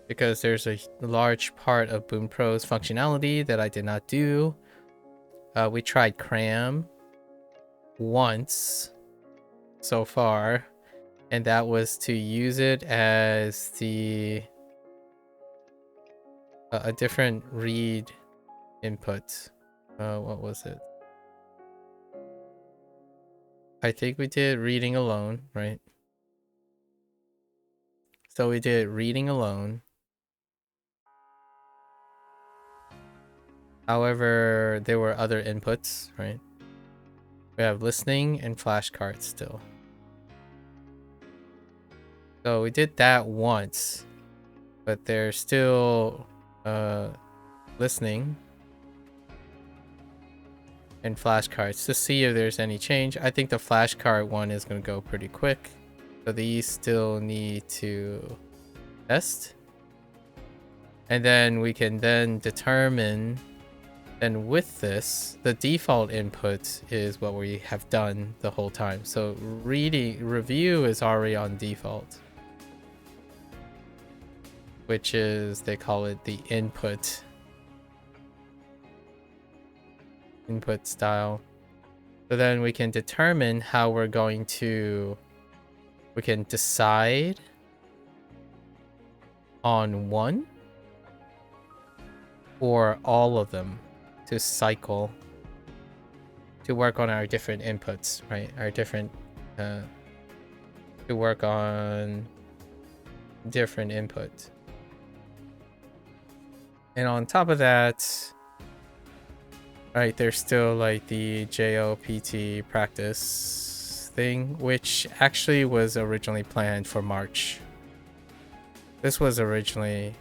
Because there's a large part of Bunpro's functionality that I did not do. We tried cram once so far, and that was to use it as a different read input. What was it? I think we did reading alone, right? So we did reading alone. However, there were other inputs, right? We have listening and flashcards still. So we did that once, but there's still listening and flashcards to see if there's any change. I think the flashcard one is going to go pretty quick. So these still need to test. And then we can then determine, and with this, the default input is what we have done the whole time. So review is already on default, which is, they call it the input style. So then we can determine how we can decide on one or all of them to cycle to work on our different inputs, right? Our different to work on different input. And on top of that, right, there's still like the JOPT practice thing, which actually was originally planned for March. This was originally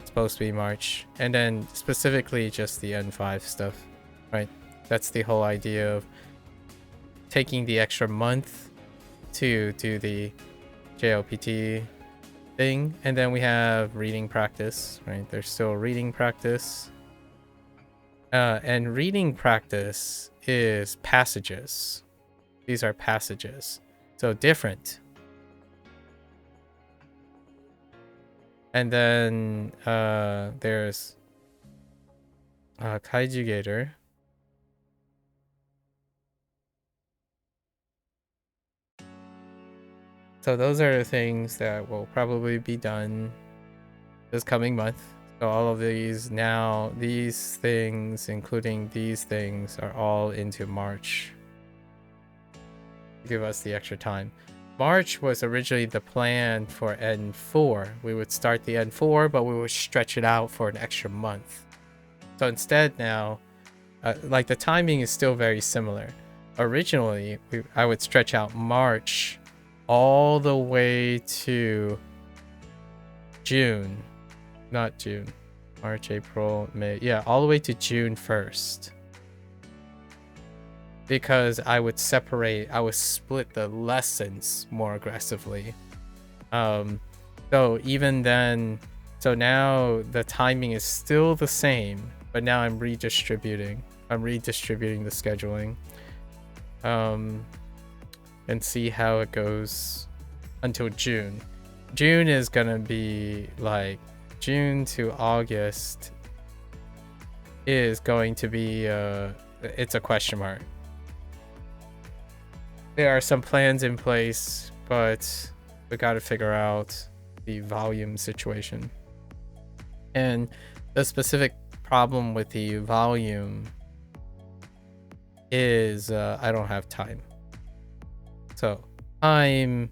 supposed to be March, and then specifically just the N5 stuff, right? That's the whole idea of taking the extra month to do the JOPT thing. And then we have reading practice, right? There's still reading practice. And reading practice is passages. These are passages. So different. And then there's Kaijugator. So those are the things that will probably be done this coming month. So all of these now, these things, including these things, are all into March. Give us the extra time. March was originally the plan for N4. We would start the N4, but we would stretch it out for an extra month. So instead now, like the timing is still very similar. Originally, I would stretch out March all the way to June. Not June. March, April, May. Yeah, all the way to June 1st. Because I would split the lessons more aggressively. So even then, so now the timing is still the same, but now I'm redistributing the scheduling. And see how it goes until June. June is gonna be like June to August is going to be it's a question mark. There are some plans in place, but we got to figure out the volume situation. And the specific problem with the volume is I don't have time. So time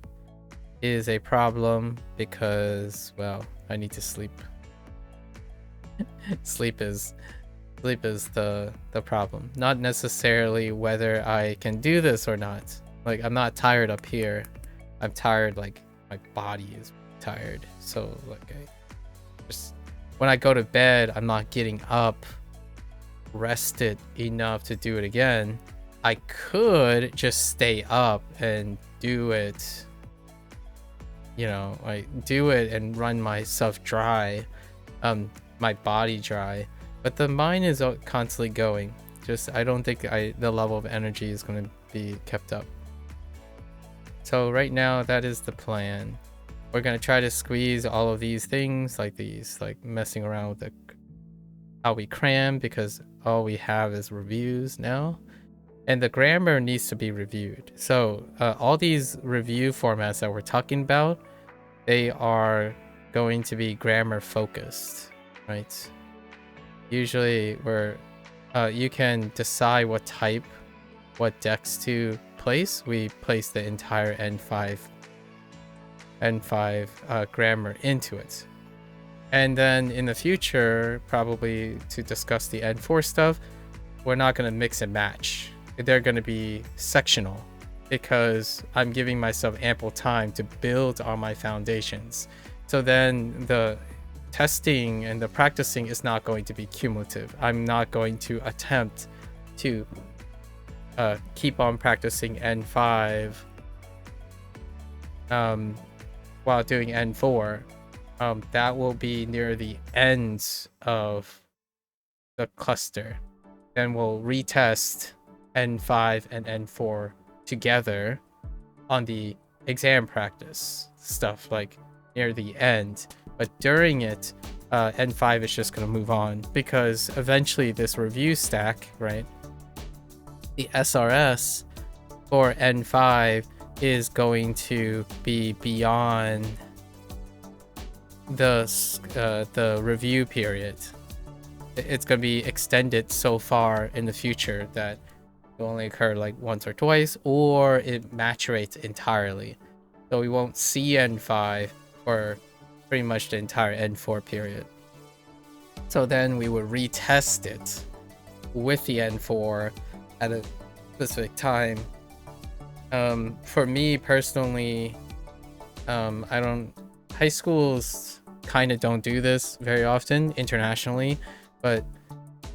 is a problem because, well, I need to sleep. Sleep is the problem, not necessarily whether I can do this or not. Like, I'm not tired up here. I'm tired, like my body is tired. So like when I go to bed, I'm not getting up rested enough to do it again. I could just stay up and do it, like do it and run myself dry, my body dry, but the mind is constantly going. I don't think the level of energy is going to be kept up. So right now, that is the plan. We're going to try to squeeze all of these things, like messing around with how we cram, because all we have is reviews now. And the grammar needs to be reviewed. So all these review formats that we're talking about, they are going to be grammar focused, right? Usually you can decide what decks to place. We place the entire N5 grammar into it. And then in the future, probably to discuss the N4 stuff, we're not going to mix and match. They're going to be sectional because I'm giving myself ample time to build on my foundations. So then the testing and the practicing is not going to be cumulative. I'm not going to attempt to keep on practicing N5 while doing N4. That will be near the ends of the cluster. Then we'll retest N5 and N4 together on the exam practice stuff, like near the end. But during it, N5 is just going to move on, because eventually this review stack, right, the SRS for N5 is going to be beyond the review period. It's going to be extended so far in the future that it will only occur like once or twice, or it maturates entirely. So we won't see N5 for pretty much the entire N4 period. So then we would retest it with the N4 at a specific time. For me personally, high schools kind of don't do this very often internationally, but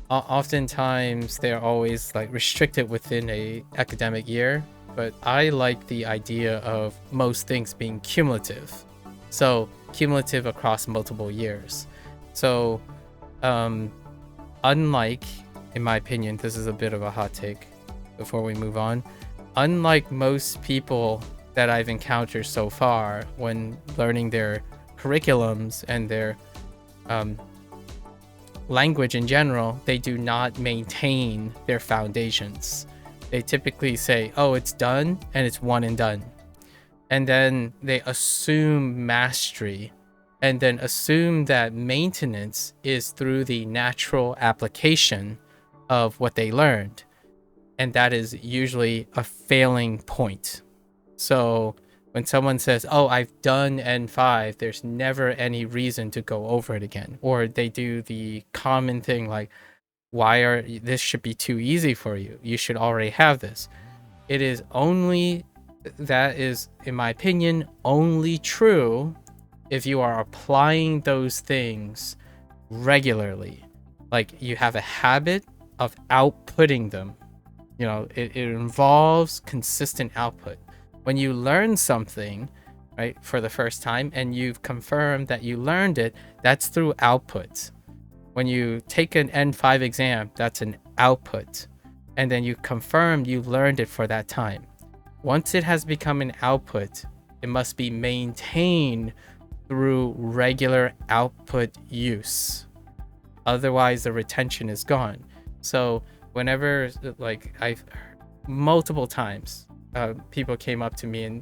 oftentimes they're always like restricted within a academic year. But I like the idea of most things being cumulative. So cumulative across multiple years. So unlike, in my opinion, this is a bit of a hot take before we move on, unlike most people that I've encountered so far when learning their curriculums and their language in general, they do not maintain their foundations. They typically say, oh, it's done, and it's one and done. and then they assume mastery, and then assume that maintenance is through the natural application of what they learned. And that is usually a failing point. So when someone says, oh, I've done N5, there's never any reason to go over it again. Or they do the common thing like, this should be too easy for you. You should already have this. It is only, that is, in my opinion, only true if you are applying those things regularly. Like you have a habit of outputting them. You know, it involves consistent output. When you learn something, right, for the first time and you've confirmed that you learned it, that's through output. When you take an N5 exam, that's an output. And then you confirm you learned it for that time. Once it has become an output, it must be maintained through regular output use. Otherwise, the retention is gone. So whenever, like, I've multiple times, people came up to me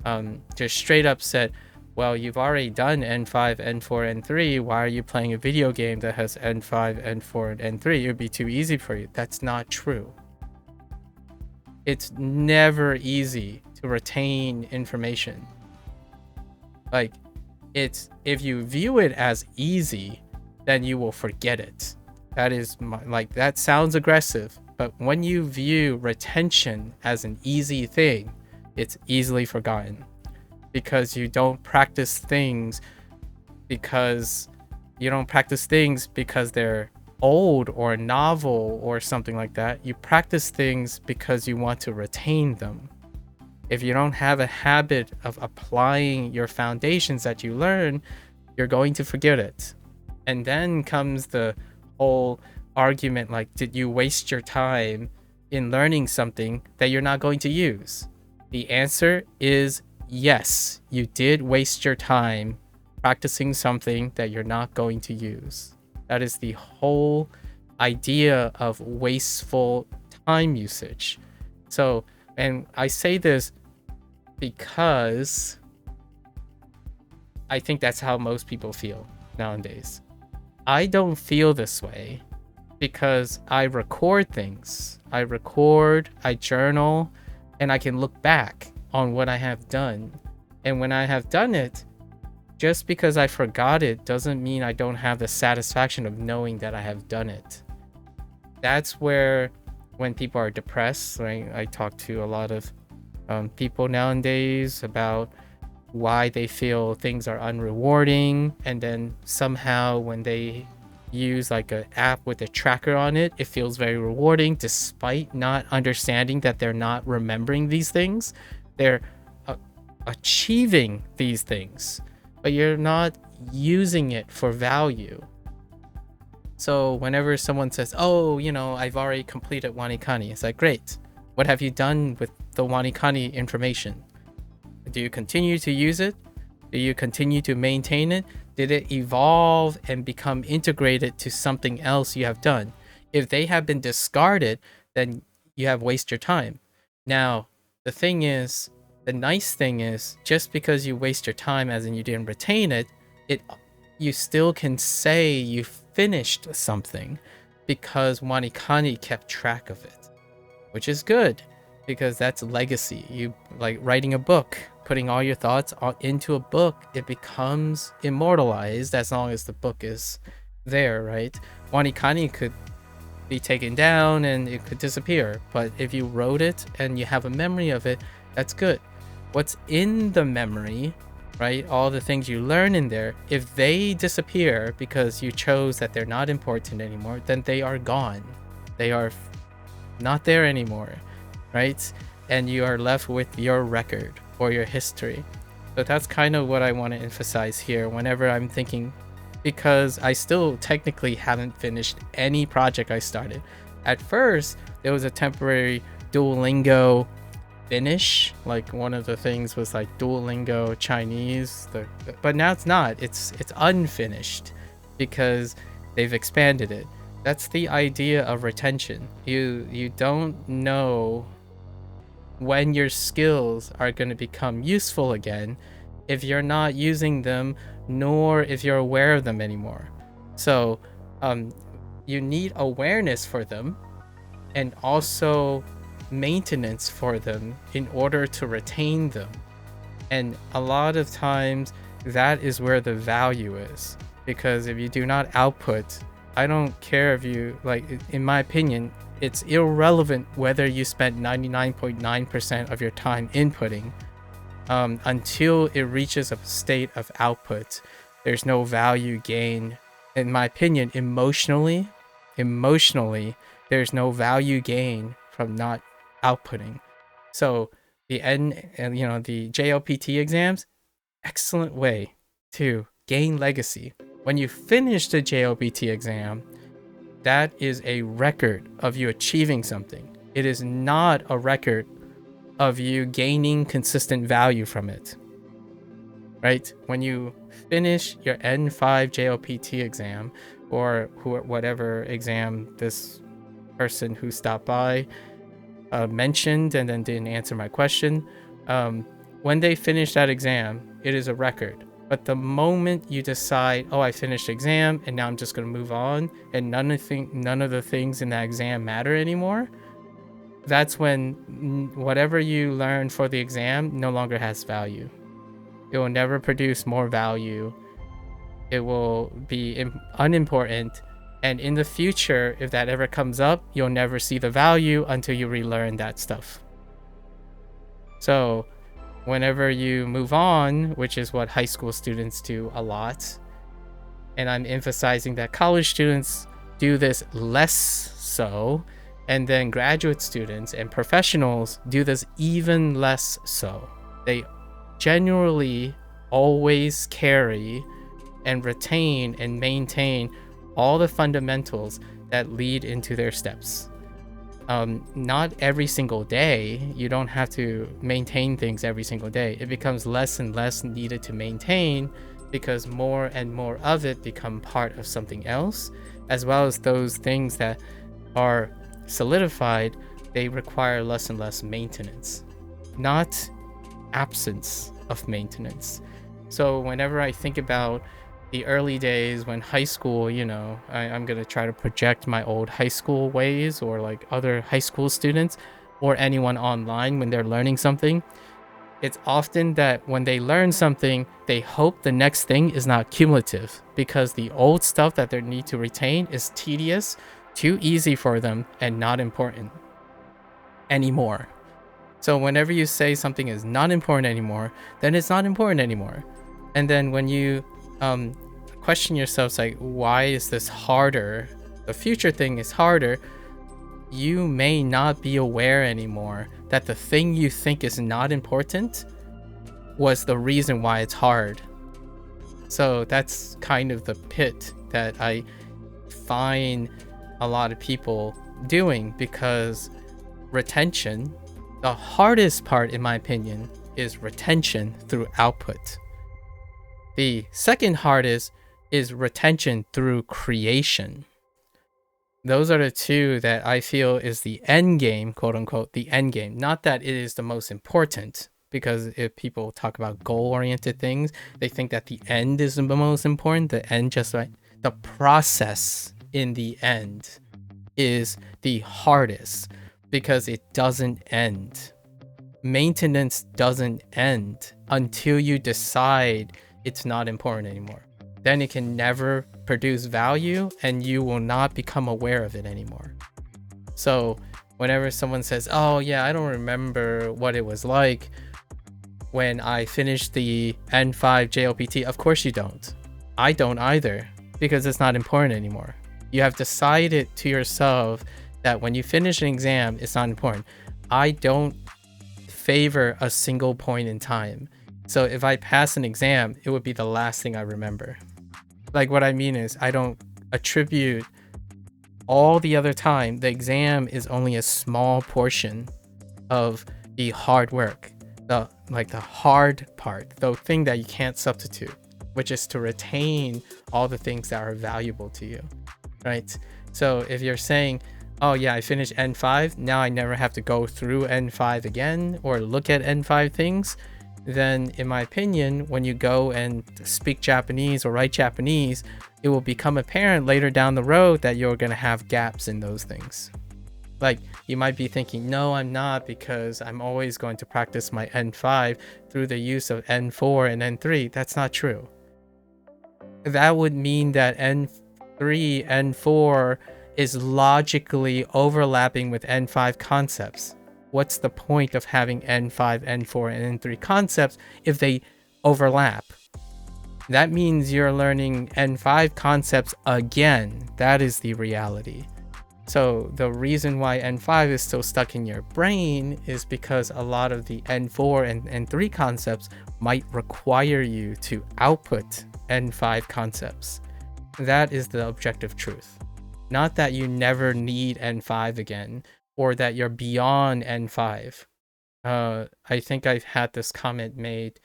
and just straight up said, well, you've already done N5, N4, N3. Why are you playing a video game that has N5, N4, and N3? It would be too easy for you. That's not true. It's never easy to retain information. Like, it's, if you view it as easy, then you will forget it. That is like, that sounds aggressive, but when you view retention as an easy thing, it's easily forgotten because you don't practice things because they're old or novel or something like that. You practice things because you want to retain them. If you don't have a habit of applying your foundations that you learn, you're going to forget it. And then comes the whole argument like, did you waste your time in learning something that you're not going to use? The answer is yes, you did waste your time practicing something that you're not going to use. That is the whole idea of wasteful time usage. So, and I say this because I think that's how most people feel nowadays. I don't feel this way because I record things. I journal, and I can look back on what I have done. And when I have done it, just because I forgot it doesn't mean I don't have the satisfaction of knowing that I have done it. That's where, when people are depressed, right? I talk to a lot of people nowadays about why they feel things are unrewarding, and then somehow when they use like an app with a tracker on it, it feels very rewarding despite not understanding that they're not remembering these things. They're achieving these things, but you're not using it for value. So whenever someone says, oh, you know, I've already completed Wanikani, it's like, great. What have you done with the Wanikani information? Do you continue to use it? Do you continue to maintain it? Did it evolve and become integrated to something else you have done? If they have been discarded, then you have wasted your time. Now, the nice thing is, just because you waste your time as in you didn't retain it, you still can say you finished something because Wanikani kept track of it, which is good because that's legacy. You like writing a book, putting all your thoughts into a book, it becomes immortalized as long as the book is there, right? Wanikani could be taken down and it could disappear, but if you wrote it and you have a memory of it, that's good. What's in the memory, right? All the things you learn in there, if they disappear because you chose that they're not important anymore, then they are gone. They are not there anymore, right? And you are left with your record or your history. So that's kind of what I want to emphasize here whenever I'm thinking, because I still technically haven't finished any project I started. At first, there was a temporary Duolingo finish, like one of the things was like Duolingo Chinese, but now it's not. It's unfinished because they've expanded it. That's the idea of retention. You don't know when your skills are going to become useful again if you're not using them, nor if you're aware of them anymore. So you need awareness for them and also maintenance for them in order to retain them. And a lot of times that is where the value is, because if you do not output, I don't care if you, like, in my opinion, it's irrelevant whether you spent 99.9% of your time inputting. Until it reaches a state of output, there's no value gain. In my opinion, emotionally, there's no value gain from not outputting. So the the JLPT exams, excellent way to gain legacy. When you finish the JLPT exam, that is a record of you achieving something. It is not a record of you gaining consistent value from it, right? When you finish your N5 JLPT exam, or whatever exam this person who stopped by mentioned and then didn't answer my question, when they finish that exam, it is a record. But the moment you decide, oh, I finished the exam and now I'm just going to move on, and none of the things in that exam matter anymore, that's when whatever you learn for the exam no longer has value. It will never produce more value. It will be unimportant. And in the future, if that ever comes up, you'll never see the value until you relearn that stuff. So whenever you move on, which is what high school students do a lot, and I'm emphasizing that college students do this less so, and then graduate students and professionals do this even less so. They generally always carry and retain and maintain all the fundamentals that lead into their steps. Not every single day. You don't have to maintain things every single day. It becomes less and less needed to maintain because more and more of it become part of something else, as well as those things that are solidified, they require less and less maintenance, not absence of maintenance. So whenever I think about the early days when high school, I'm going to try to project my old high school ways, or like other high school students or anyone online when they're learning something. It's often that when they learn something, they hope the next thing is not cumulative, because the old stuff that they need to retain is tedious, too easy for them, and not important anymore. So whenever you say something is not important anymore, then it's not important anymore. And then when you question yourselves, like, why is this harder? The future thing is harder. You may not be aware anymore that the thing you think is not important was the reason why it's hard. So that's kind of the pit that I find a lot of people doing, because retention, the hardest part in my opinion, is retention through output. The second hardest is retention through creation. Those are the two that I feel is the end game, quote unquote, the end game. Not that it is the most important, because if people talk about goal-oriented things, they think that the end is the most important. The end, just like the process in the end, is the hardest, because it doesn't end. Maintenance doesn't end until you decide it's not important anymore. Then it can never produce value, and you will not become aware of it anymore. So whenever someone says, oh yeah, I don't remember what it was like when I finished the N5 JLPT, of course you don't. I don't either, because it's not important anymore. You have decided to yourself that when you finish an exam, it's not important. I don't favor a single point in time. So if I pass an exam, it would be the last thing I remember. Like, what I mean is, I don't attribute all the other time. The exam is only a small portion of the hard work, the hard part, the thing that you can't substitute, which is to retain all the things that are valuable to you, right? So if you're saying, oh yeah, I finished N5, now I never have to go through N5 again or look at N5 things, then in my opinion, when you go and speak Japanese or write Japanese, it will become apparent later down the road that you're going to have gaps in those things. Like, you might be thinking, no, I'm not, because I'm always going to practice my N5 through the use of N4 and N3. That's not true. That would mean that N3, N4 is logically overlapping with N5 concepts. What's the point of having N5, N4, and N3 concepts if they overlap? That means you're learning N5 concepts again. That is the reality. So the reason why N5 is still stuck in your brain is because a lot of the N4 and N3 concepts might require you to output N5 concepts. That is the objective truth. Not that you never need N5 again, or that you're beyond N5. I think I've had this comment made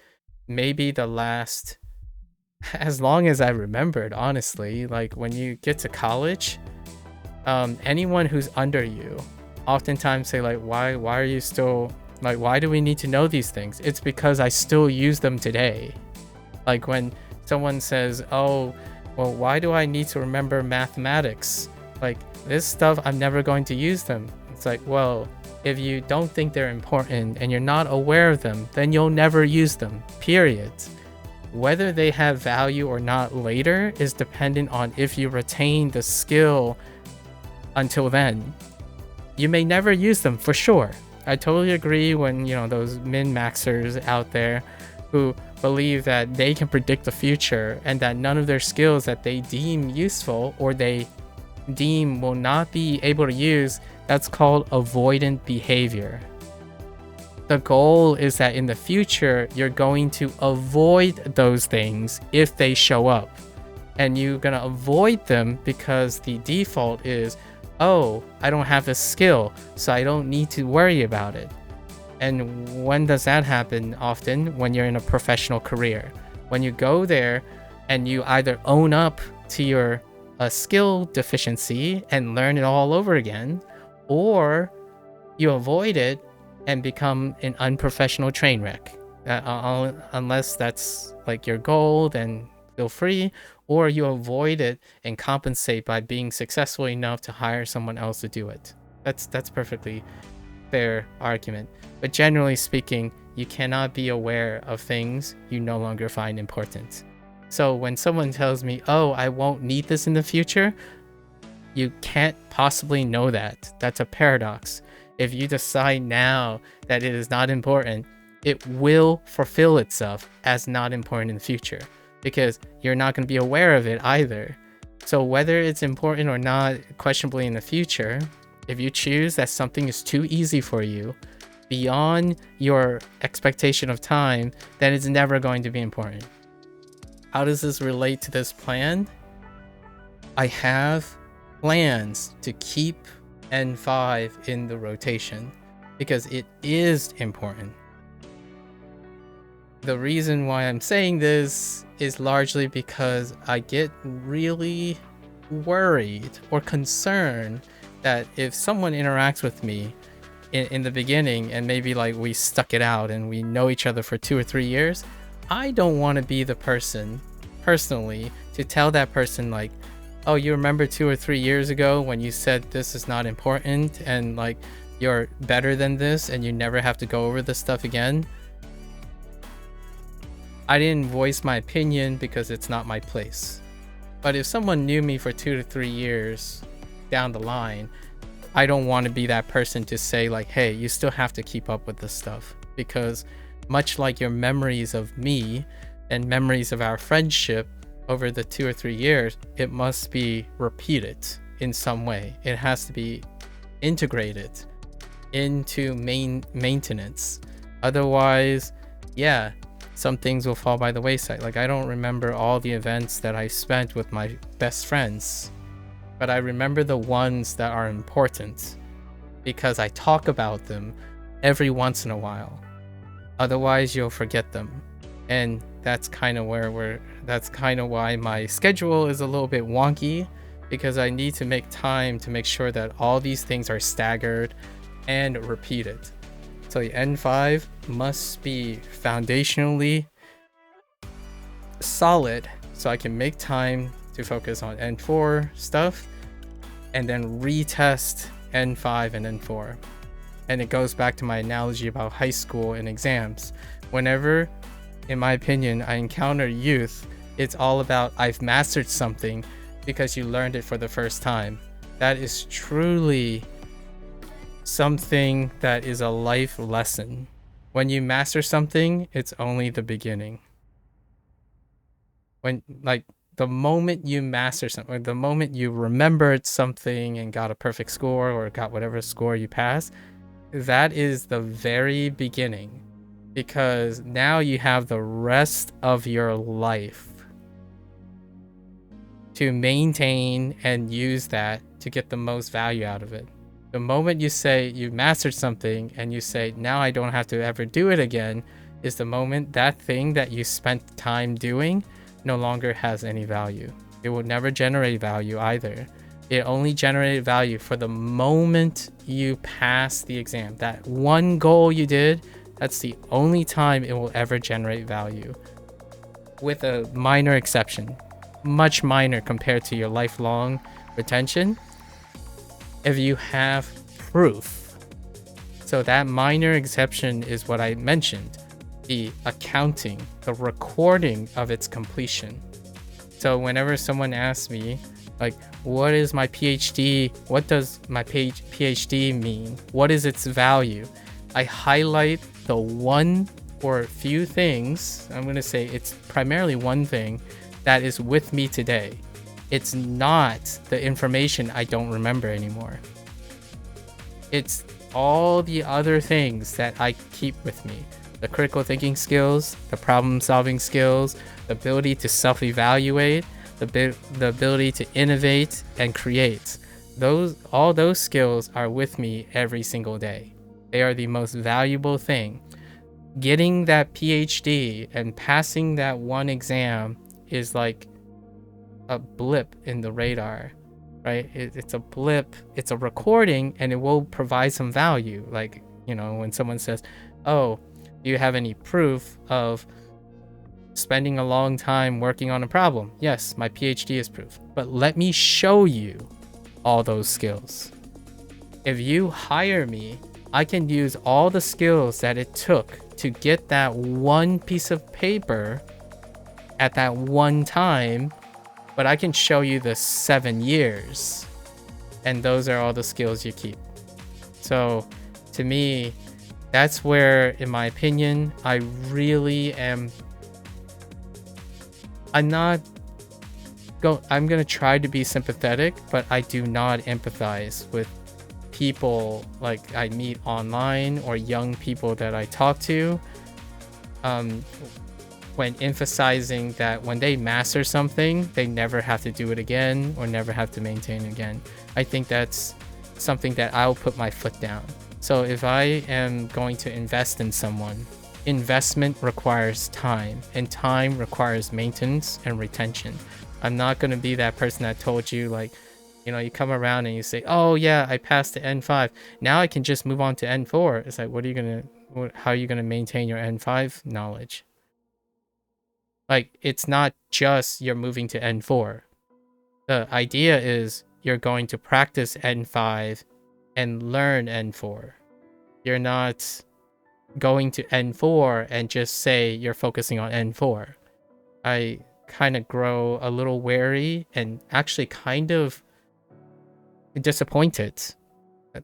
maybe the last, as long as I remembered, honestly. Like, when you get to college, anyone who's under you oftentimes say, like, why are you still, like, why do we need to know these things? It's because I still use them today. Like, when someone says, oh, well, why do I need to remember mathematics? Like, this stuff, I'm never going to use them. It's like, well, if you don't think they're important and you're not aware of them, then you'll never use them, period. Whether they have value or not later is dependent on if you retain the skill until then. You may never use them, for sure. I totally agree when, you know, those min-maxers out there who believe that they can predict the future and that none of their skills that they deem useful or they deem will not be able to use, that's called avoidant behavior. The goal is that in the future, you're going to avoid those things if they show up. And you're going to avoid them because the default is, oh, I don't have the skill, so I don't need to worry about it. And when does that happen? Often when you're in a professional career. When you go there and you either own up to your skill deficiency and learn it all over again, or you avoid it and become an unprofessional train wreck. Unless that's like your goal, then feel free, or you avoid it and compensate by being successful enough to hire someone else to do it. That's perfectly fair argument. But generally speaking, you cannot be aware of things you no longer find important. So when someone tells me, oh, I won't need this in the future, you can't possibly know that. That's a paradox. If you decide now that it is not important, it will fulfill itself as not important in the future, because you're not going to be aware of it either. So whether it's important or not, questionably in the future, if you choose that something is too easy for you, beyond your expectation of time, then it's never going to be important. How does this relate to this plan? I have plans to keep N5 in the rotation because it is important. The reason why I'm saying this is largely because I get really worried or concerned that if someone interacts with me in the beginning and maybe like we stuck it out and we know each other for 2 or 3 years, I don't want to be the person personally to tell that person like, oh, you remember 2 or 3 years ago when you said this is not important and like you're better than this and you never have to go over this stuff again. I didn't voice my opinion because it's not my place. But if someone knew me for 2 to 3 years down the line, I don't want to be that person to say like, hey, you still have to keep up with this stuff, because much like your memories of me and memories of our friendship over the 2 or 3 years, it must be repeated in some way. It has to be integrated into maintenance. Otherwise, yeah, some things will fall by the wayside. Like, I don't remember all the events that I spent with my best friends, but I remember the ones that are important because I talk about them every once in a while. Otherwise, you'll forget them. And that's kind of why my schedule is a little bit wonky, because I need to make time to make sure that all these things are staggered and repeated. So the N5 must be foundationally solid so I can make time to focus on N4 stuff and then retest N5 and N4. And it goes back to my analogy about high school and exams. Whenever, in my opinion, I encounter youth, it's all about I've mastered something because you learned it for the first time. That is truly something that is a life lesson. When you master something, it's only the beginning. When, like, the moment you master something, or the moment you remembered something and got a perfect score or got whatever score you passed, that is the very beginning, because now you have the rest of your life to maintain and use that to get the most value out of it. The moment you say you mastered something and you say, now I don't have to ever do it again, is the moment that thing that you spent time doing no longer has any value. It will never generate value either. It only generated value for the moment you pass the exam. That one goal you did, that's the only time it will ever generate value. With a minor exception, much minor compared to your lifelong retention, if you have proof. So that minor exception is what I mentioned, the accounting, the recording of its completion. So whenever someone asks me, like, what is my PhD? What does my PhD mean? What is its value? I highlight the one or few things, I'm going to say it's primarily one thing, that is with me today. It's not the information I don't remember anymore. It's all the other things that I keep with me. The critical thinking skills, the problem solving skills, the ability to self-evaluate, the ability to innovate and create. All those skills are with me every single day. They are the most valuable thing. Getting that PhD and passing that one exam is like a blip in the radar, right? It's a blip, it's a recording, and it will provide some value. Like, you know, when someone says, oh, do you have any proof of spending a long time working on a problem? Yes, my PhD is proof, but let me show you all those skills. If you hire me, I can use all the skills that it took to get that one piece of paper at that one time, but I can show you the 7 years, and those are all the skills you keep. So to me, that's where, in my opinion, I really am. I'm gonna try to be sympathetic, but I do not empathize with people like I meet online or young people that I talk to, when emphasizing that when they master something, they never have to do it again or never have to maintain again. I think that's something that I'll put my foot down. So if I am going to invest in someone, investment requires time, and time requires maintenance and retention. I'm not going to be that person that told you, like, you know, you come around and you say, oh yeah, I passed the N5. Now I can just move on to N4. It's like, how are you going to maintain your N5 knowledge? Like, it's not just you're moving to N4. The idea is you're going to practice N5 and learn N4. You're not going to N4 and just say you're focusing on N4. I kind of grow a little wary and actually kind of disappointed.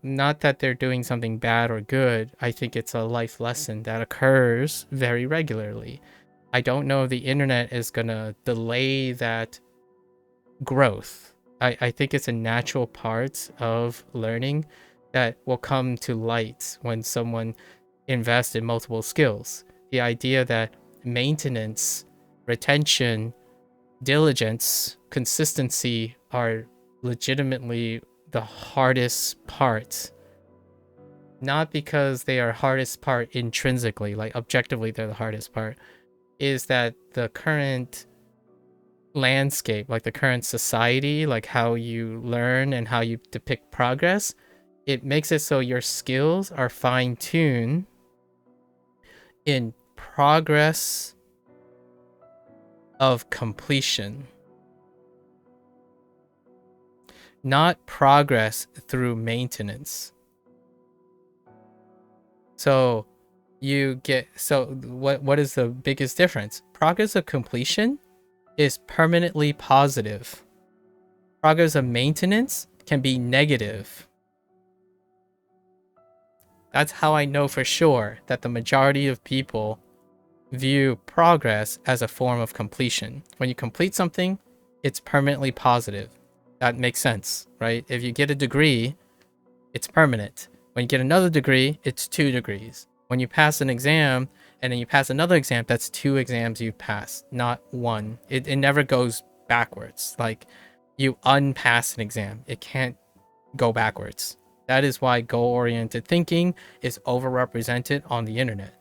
Not that they're doing something bad or good. I think it's a life lesson that occurs very regularly. I don't know if the internet is gonna delay that growth. I think it's a natural part of learning that will come to light when someone invests in multiple skills. The idea that maintenance, retention, diligence, consistency are legitimately the hardest part. Not because they are hardest part intrinsically, like objectively they're the hardest part, is that the current landscape, like the current society, like how you learn and how you depict progress, it makes it so your skills are fine-tuned in progress of completion, not progress through maintenance. So what is the biggest difference? Progress of completion is permanently positive. Progress of maintenance can be negative. That's how I know for sure that the majority of people view progress as a form of completion. When you complete something, it's permanently positive. That makes sense, right? If you get a degree, it's permanent. When you get another degree, it's 2 degrees. When you pass an exam and then you pass another exam, that's 2 exams you've passed, not 1. It never goes backwards. Like, you unpass an exam, it can't go backwards. That is why goal-oriented thinking is overrepresented on the internet.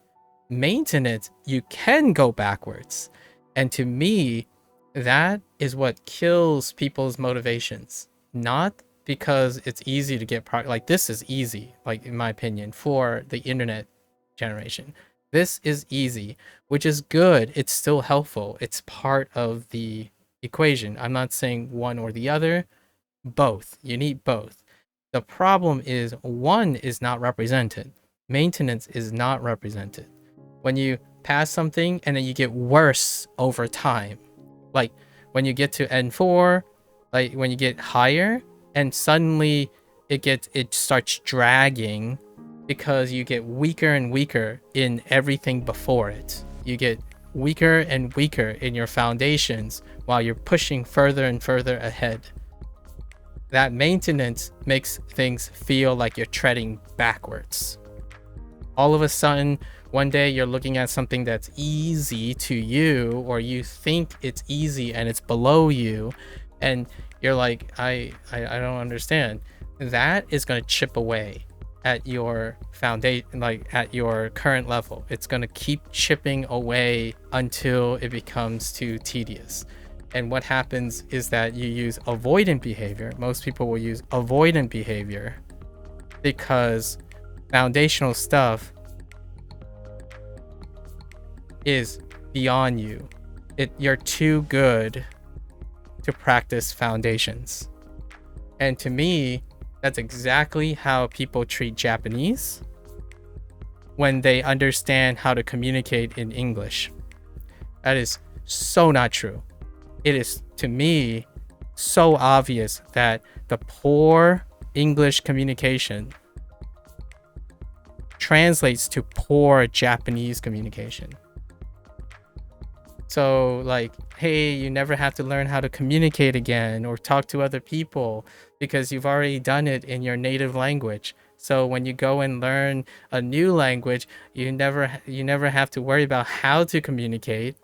Maintenance, you can go backwards. And to me, that is what kills people's motivations. Not because it's easy to get like, this is easy, like, in my opinion, for the internet generation. This is easy, which is good. It's still helpful. It's part of the equation. I'm not saying one or the other. Both. You need both. The problem is one is not represented. Maintenance is not represented. When you pass something and then you get worse over time, like when you get to N4, like when you get higher and suddenly it starts dragging because you get weaker and weaker in everything before it. You get weaker and weaker in your foundations while you're pushing further and further ahead. That maintenance makes things feel like you're treading backwards. All of a sudden, one day you're looking at something that's easy to you, or you think it's easy and it's below you, and you're like, I don't understand. That is going to chip away at your foundation, like at your current level. It's going to keep chipping away until it becomes too tedious. And what happens is that you use avoidant behavior. Most people will use avoidant behavior because foundational stuff is beyond you. You're too good to practice foundations. And to me, that's exactly how people treat Japanese when they understand how to communicate in English. That is so not true. It is, to me, so obvious that the poor English communication translates to poor Japanese communication. So, like, hey, you never have to learn how to communicate again or talk to other people because you've already done it in your native language. So when you go and learn a new language, you never have to worry about how to communicate.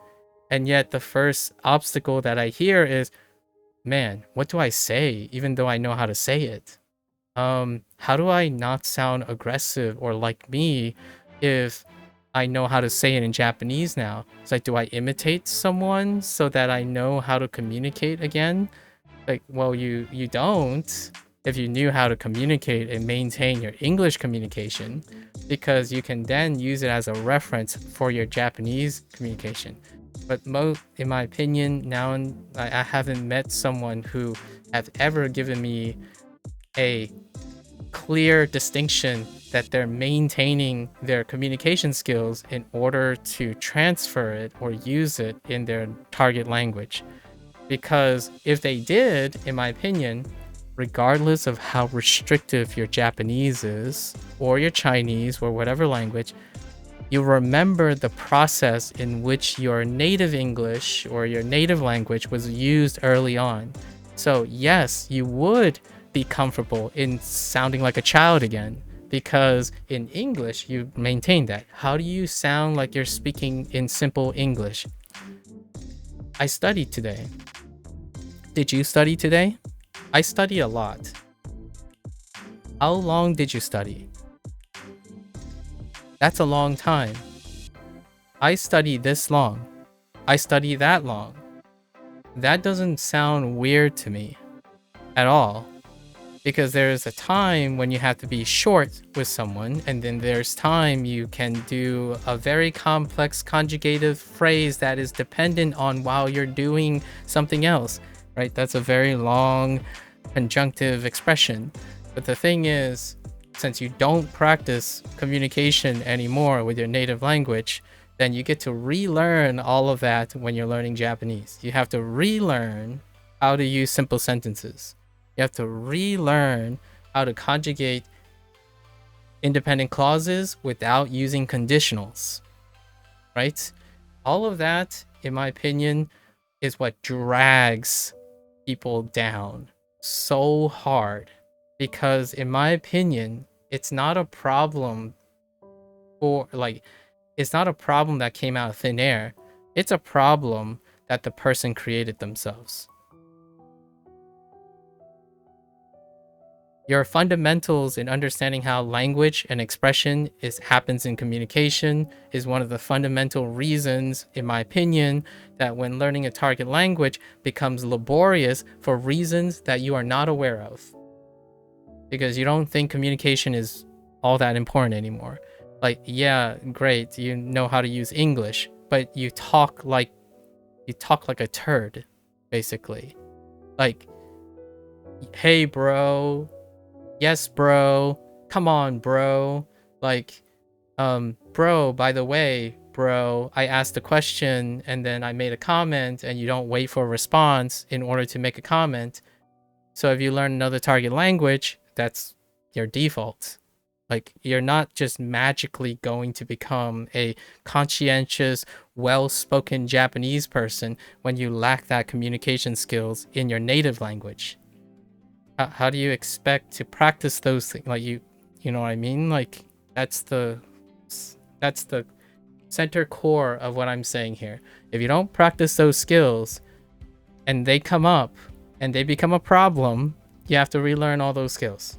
And yet the first obstacle that I hear is, man, what do I say even though I know how to say it? How do I not sound aggressive or like me if I know how to say it in Japanese now? It's like, do I imitate someone so that I know how to communicate again? Like, well, you don't, if you knew how to communicate and maintain your English communication, because you can then use it as a reference for your Japanese communication. But in my opinion, now I haven't met someone who has ever given me a clear distinction that they're maintaining their communication skills in order to transfer it or use it in their target language. Because if they did, in my opinion, regardless of how restrictive your Japanese is, or your Chinese, or whatever language, you remember the process in which your native English or your native language was used early on. So yes, you would be comfortable in sounding like a child again, because in English you maintain that. How do you sound like you're speaking in simple English? I studied today. Did you study today? I study a lot. How long did you study? That's a long time. I study this long. I study that long. that doesn't sound weird to me at all. Because there's a time when you have to be short with someone, and then there's time you can do a very complex conjugative phrase that is dependent on while you're doing something else, right? That's a very long conjunctive expression. But the thing is, since you don't practice communication anymore with your native language, then you get to relearn all of that when you're learning Japanese. You have to relearn how to use simple sentences. You have to relearn how to conjugate independent clauses without using conditionals, right? All of that, in my opinion, is what drags people down so hard. Because in my opinion, it's not a problem it's not a problem that came out of thin air. It's a problem that the person created themselves. Your fundamentals in understanding how language and expression happens in communication is one of the fundamental reasons, in my opinion, that when learning a target language becomes laborious for reasons that you are not aware of. Because you don't think communication is all that important anymore. Like, yeah, great, you know how to use English, but you talk like a turd, basically. Like, hey bro, yes bro, come on bro, like, bro, by the way, bro, I asked a question and then I made a comment, and you don't wait for a response in order to make a comment. So if you learn another target language, that's your default. Like, you're not just magically going to become a conscientious, well-spoken Japanese person when you lack that communication skills in your native language. How do you expect to practice those things? Like, you know what I mean? Like, that's the center core of what I'm saying here. If you don't practice those skills and they come up and they become a problem, you have to relearn all those skills.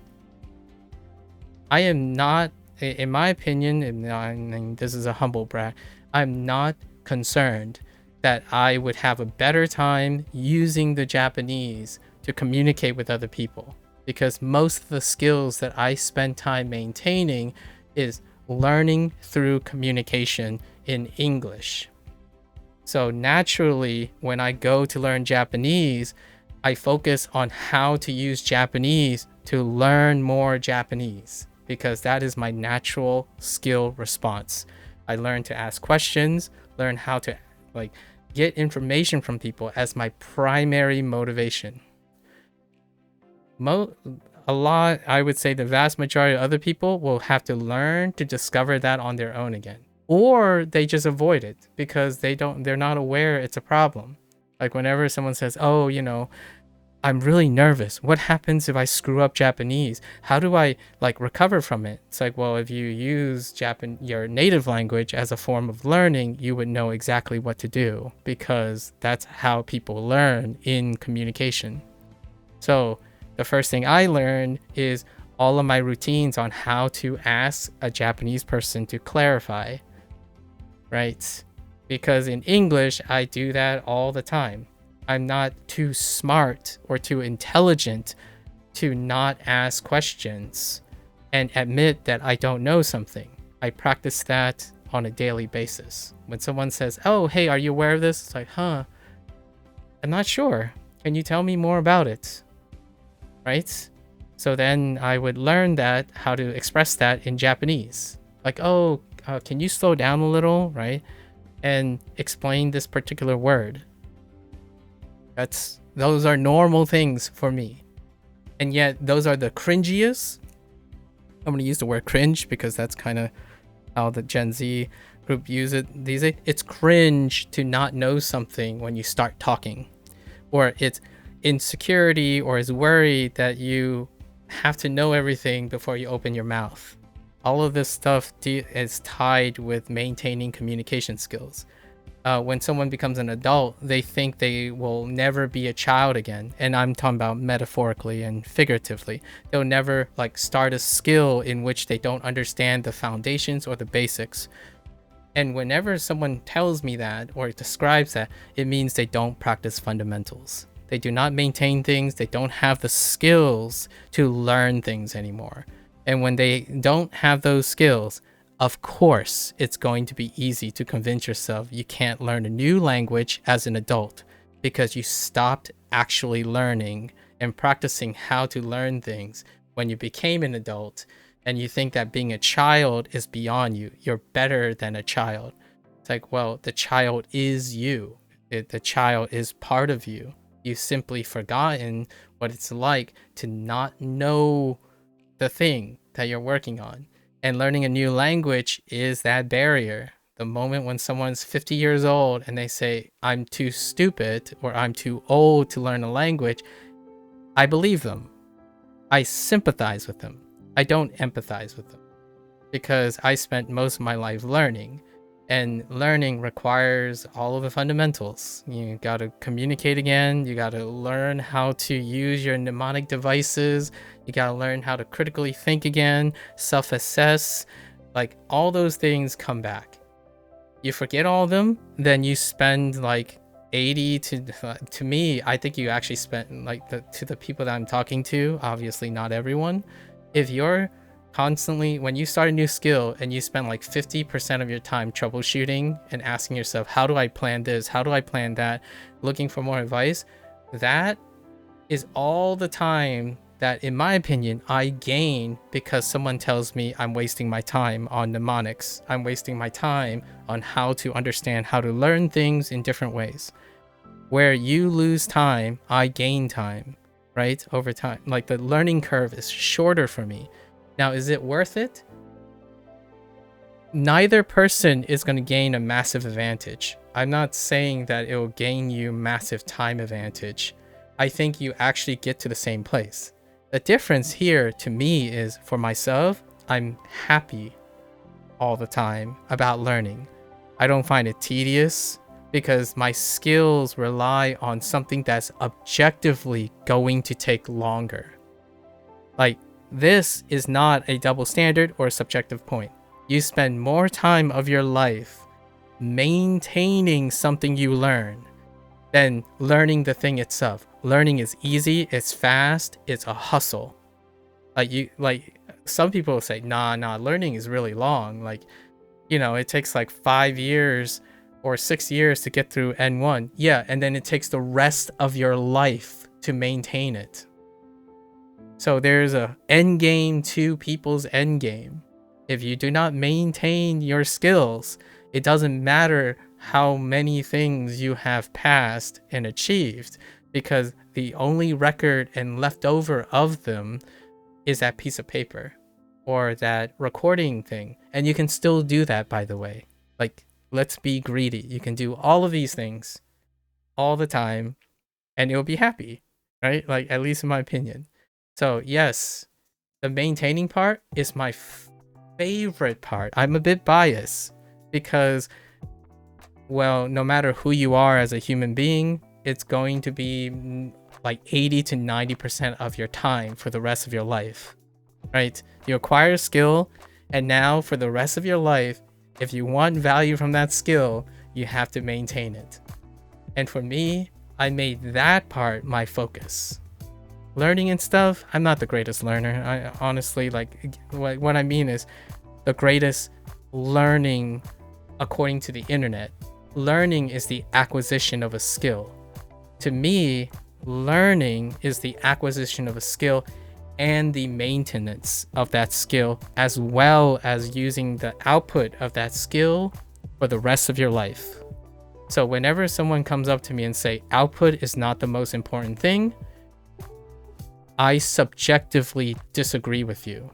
I am not, in my opinion, and this is a humble brag, I'm not concerned that I would have a better time using the Japanese to communicate with other people, because most of the skills that I spend time maintaining is learning through communication in English. So naturally, when I go to learn Japanese, I focus on how to use Japanese to learn more Japanese, because that is my natural skill response. I learn to ask questions, learn how to get information from people as my primary motivation. A lot, I would say the vast majority of other people will have to learn to discover that on their own again. Or they just avoid it because they're not aware it's a problem. Like, whenever someone says, oh, I'm really nervous. What happens if I screw up Japanese? How do I recover from it? It's like, well, if you use your native language as a form of learning, you would know exactly what to do, because that's how people learn in communication. So the first thing I learned is all of my routines on how to ask a Japanese person to clarify, right? Because in English, I do that all the time. I'm not too smart or too intelligent to not ask questions and admit that I don't know something. I practice that on a daily basis. When someone says, oh, hey, are you aware of this? It's like, I'm not sure. Can you tell me more about it? Right? So then I would learn how to express that in Japanese. Like, oh, can you slow down a little, right? And explain this particular word. Those are normal things for me. And yet those are the cringiest. I'm going to use the word cringe because that's kind of how the Gen Z group use it these days. It's cringe to not know something when you start talking. Or it's insecurity or is worried that you have to know everything before you open your mouth. All of this stuff is tied with maintaining communication skills. When someone becomes an adult, they think they will never be a child again. And I'm talking about metaphorically and figuratively. They'll never start a skill in which they don't understand the foundations or the basics. And whenever someone tells me that or describes that, it means they don't practice fundamentals. They do not maintain things. They don't have the skills to learn things anymore. And when they don't have those skills, of course, it's going to be easy to convince yourself you can't learn a new language as an adult because you stopped actually learning and practicing how to learn things when you became an adult, and you think that being a child is beyond you. You're better than a child. It's like, well, the child is you. The child is part of you. You've simply forgotten what it's like to not know the thing that you're working on. And learning a new language is that barrier. The moment when someone's 50 years old and they say, I'm too stupid or I'm too old to learn a language, I believe them. I sympathize with them. I don't empathize with them because I spent most of my life learning, and learning requires all of the fundamentals. You got to communicate again. You got to learn how to use your mnemonic devices. You got to learn how to critically think again, self-assess. Like, all those things come back. You forget all of them, then you spend like 80 to me, I think you actually spent like to the people that I'm talking to, obviously not everyone. If you're constantly, when you start a new skill and you spend like 50% of your time troubleshooting and asking yourself, how do I plan this? How do I plan that? Looking for more advice, that is all the time that, in my opinion, I gain because someone tells me I'm wasting my time on mnemonics. I'm wasting my time on how to understand how to learn things in different ways. Where you lose time, I gain time, right? Over time. Like, the learning curve is shorter for me. Now, is it worth it? Neither person is going to gain a massive advantage. I'm not saying that it will gain you massive time advantage. I think you actually get to the same place. The difference here to me is, for myself, I'm happy all the time about learning. I don't find it tedious because my skills rely on something that's objectively going to take longer. Like, this is not a double standard or a subjective point. You spend more time of your life maintaining something you learn than learning the thing itself. Learning is easy, it's fast, it's a hustle. Like some people say, nah, learning is really long. Like, you know, it takes like 5 years or 6 years to get through N1. Yeah, and then it takes the rest of your life to maintain it. So there's a end game to people's end game. If you do not maintain your skills, it doesn't matter how many things you have passed and achieved, because the only record and leftover of them is that piece of paper or that recording thing. And you can still do that, by the way. Like, let's be greedy. You can do all of these things all the time and you'll be happy, right? Like, at least in my opinion. So yes, the maintaining part is my favorite part. I'm a bit biased because, well, no matter who you are as a human being, it's going to be like 80 to 90% of your time for the rest of your life, right? You acquire a skill, and now for the rest of your life, if you want value from that skill, you have to maintain it. And for me, I made that part my focus. Learning and stuff, I'm not the greatest learner. I honestly, like, what I mean is the greatest learning according to the internet. Learning is the acquisition of a skill. To me, learning is the acquisition of a skill and the maintenance of that skill, as well as using the output of that skill for the rest of your life. So whenever someone comes up to me and say output is not the most important thing, I subjectively disagree with you.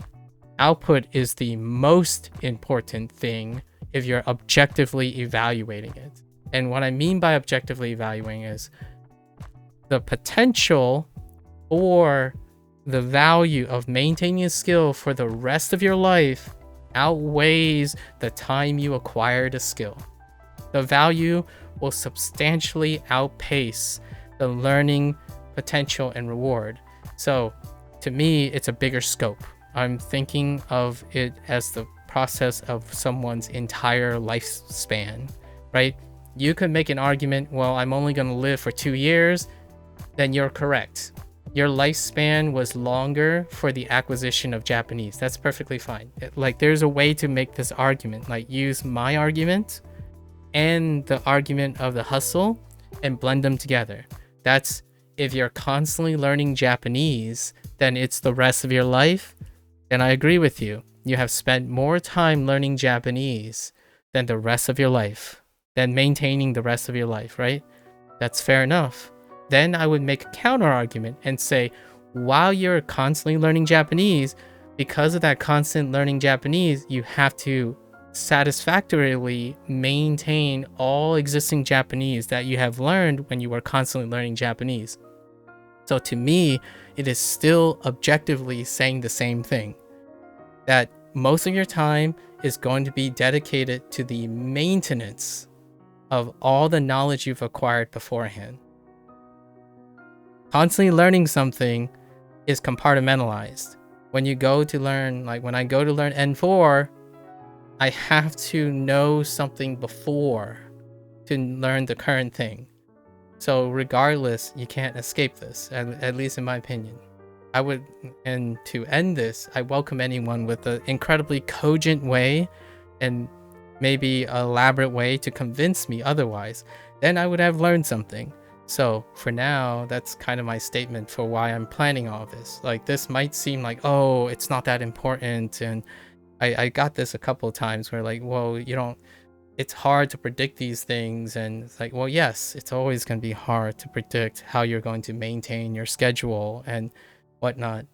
Output is the most important thing if you're objectively evaluating it. And what I mean by objectively evaluating is the potential or the value of maintaining a skill for the rest of your life outweighs the time you acquired a skill. The value will substantially outpace the learning potential and reward. So to me, it's a bigger scope. I'm thinking of it as the process of someone's entire lifespan, right? You could make an argument, well, I'm only going to live for 2 years. Then you're correct. Your lifespan was longer for the acquisition of Japanese. That's perfectly fine. Like, there's a way to make this argument, like use my argument and the argument of the hustle and blend them together. That's if you're constantly learning Japanese, then it's the rest of your life. And I agree with you. You have spent more time learning Japanese than the rest of your life, than maintaining the rest of your life, right? That's fair enough. Then I would make a counter argument and say, while you're constantly learning Japanese, because of that constant learning Japanese, you have to satisfactorily maintain all existing Japanese that you have learned when you were constantly learning Japanese. So to me, it is still objectively saying the same thing, that most of your time is going to be dedicated to the maintenance of all the knowledge you've acquired beforehand. Constantly learning something is compartmentalized. When you go to learn, like when I go to learn N4, I have to know something before to learn the current thing. So regardless, you can't escape this, at least in my opinion. And to end this, I welcome anyone with an incredibly cogent way and maybe an elaborate way to convince me otherwise. Then I would have learned something. So for now, that's kind of my statement for why I'm planning all this. Like, this might seem like, oh, it's not that important. And I got this a couple of times where like, well, it's hard to predict these things. And it's like, well, yes, it's always going to be hard to predict how you're going to maintain your schedule and whatnot.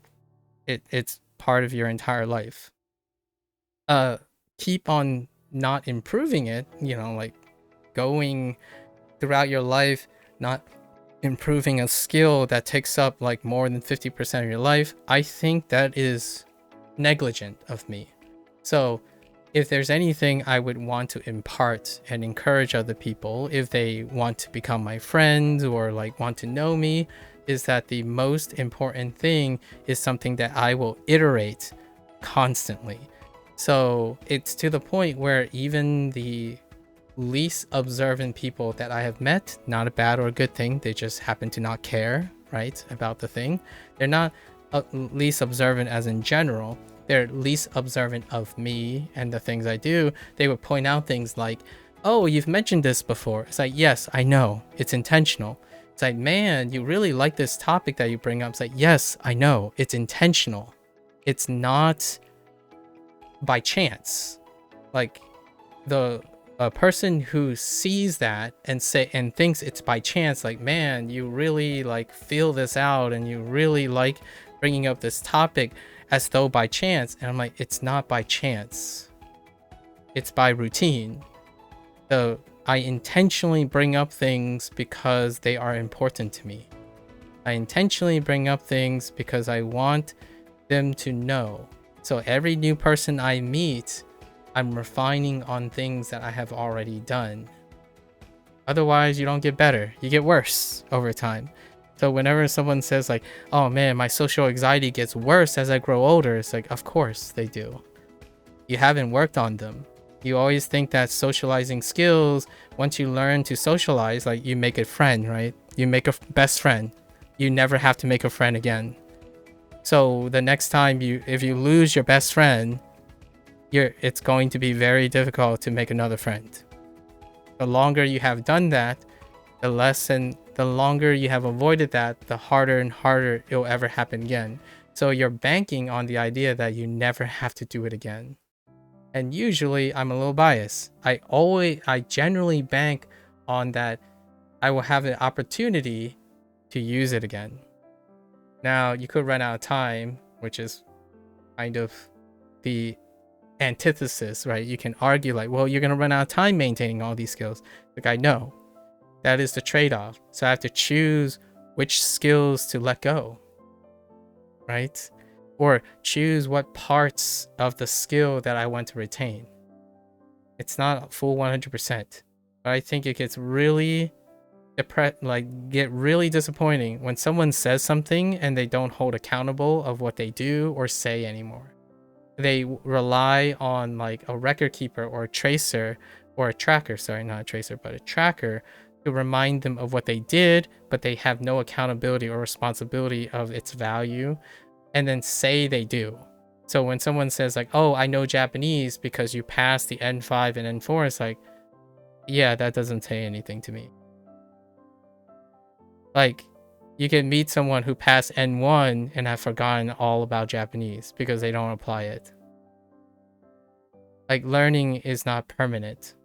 It's part of your entire life. Keep on not improving it, like going throughout your life, not improving a skill that takes up like more than 50% of your life. I think that is negligent of me. So if there's anything I would want to impart and encourage other people, if they want to become my friends or like want to know me, is that the most important thing is something that I will iterate constantly. So it's to the point where even the least observant people that I have met, not a bad or a good thing, they just happen to not care, right, about the thing. They're not least observant as in general, they're least observant of me and the things I do. They would point out things like, oh, you've mentioned this before. It's like, yes, I know, it's intentional. It's like, man, you really like this topic that you bring up. It's like, yes, I know, it's intentional. It's not by chance. Like, a person who sees that and thinks it's by chance, like, man, you really like feel this out and you really like bringing up this topic as though by chance. And I'm like, it's not by chance, it's by routine. So I intentionally bring up things because they are important to me. I intentionally bring up things because I want them to know. So every new person I meet, I'm refining on things that I have already done. Otherwise, you don't get better. You get worse over time. So whenever someone says like, oh man, my social anxiety gets worse as I grow older, it's like, of course they do. You haven't worked on them. You always think that socializing skills, once you learn to socialize, like you make a friend, right? You make a best friend. You never have to make a friend again. So the next time if you lose your best friend, it's going to be very difficult to make another friend. The longer you have done that, the longer you have avoided that, the harder and harder it'll ever happen again. So you're banking on the idea that you never have to do it again. And usually I'm a little biased. I generally bank on that I will have an opportunity to use it again. Now, you could run out of time, which is kind of the antithesis, right? You can argue like, well, you're going to run out of time maintaining all these skills. Like, I know. That is the trade-off. So I have to choose which skills to let go, right? Or choose what parts of the skill that I want to retain. It's not full 100%. But I think it gets really really disappointing when someone says something and they don't hold accountable of what they do or say anymore. they rely on like a record keeper or a tracer or a tracker, sorry, not a tracer, but a tracker to remind them of what they did, but they have no accountability or responsibility of its value, and then say they do. So when someone says like, oh, I know Japanese because you passed the N5 and N4, it's like, yeah, that doesn't say anything to me. Like, you can meet someone who passed N1 and have forgotten all about Japanese because they don't apply it. Like, learning is not permanent.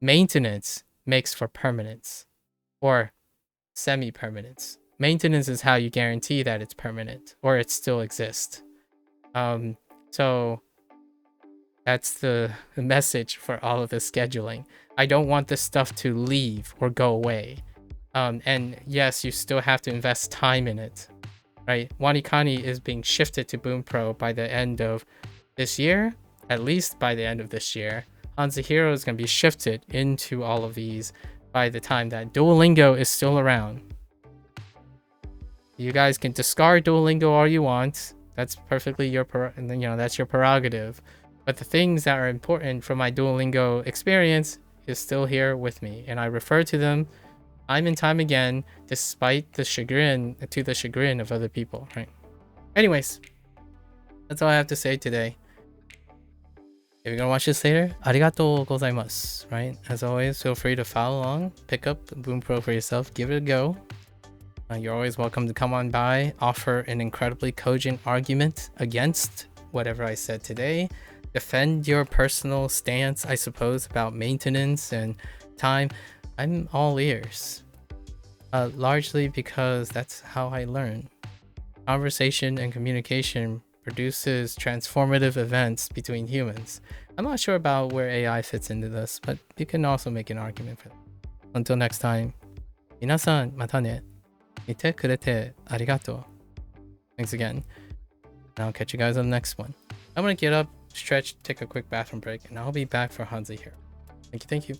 Maintenance makes for permanence or semi-permanence. Maintenance is how you guarantee that it's permanent or it still exists. So that's the message for all of this scheduling. I don't want this stuff to leave or go away. And yes, you still have to invest time in it, right? Wanikani is being shifted to Bunpro by the end of this year, at least by the end of this year. Hanzahiro is going to be shifted into all of these by the time that Duolingo is still around. You guys can discard Duolingo all you want. That's perfectly that's your prerogative. But the things that are important from my Duolingo experience is still here with me, and I refer to them time and time again, despite the chagrin of other people, right? Anyways, that's all I have to say today. If you're gonna watch this later, arigatou gozaimasu, right? As always, feel free to follow along, pick up Bunpro for yourself, give it a go. You're always welcome to come on by, offer an incredibly cogent argument against whatever I said today, defend your personal stance, I suppose, about maintenance and time. I'm all ears. Largely because that's how I learn. Conversation and communication produces transformative events between humans. I'm not sure about where AI fits into this, but you can also make an argument for that. Until next time, minasan mata ne. Ite kurete arigato. Thanks again. And I'll catch you guys on the next one. I'm gonna get up, stretch, take a quick bathroom break, and I'll be back for Hanzahiro. Thank you.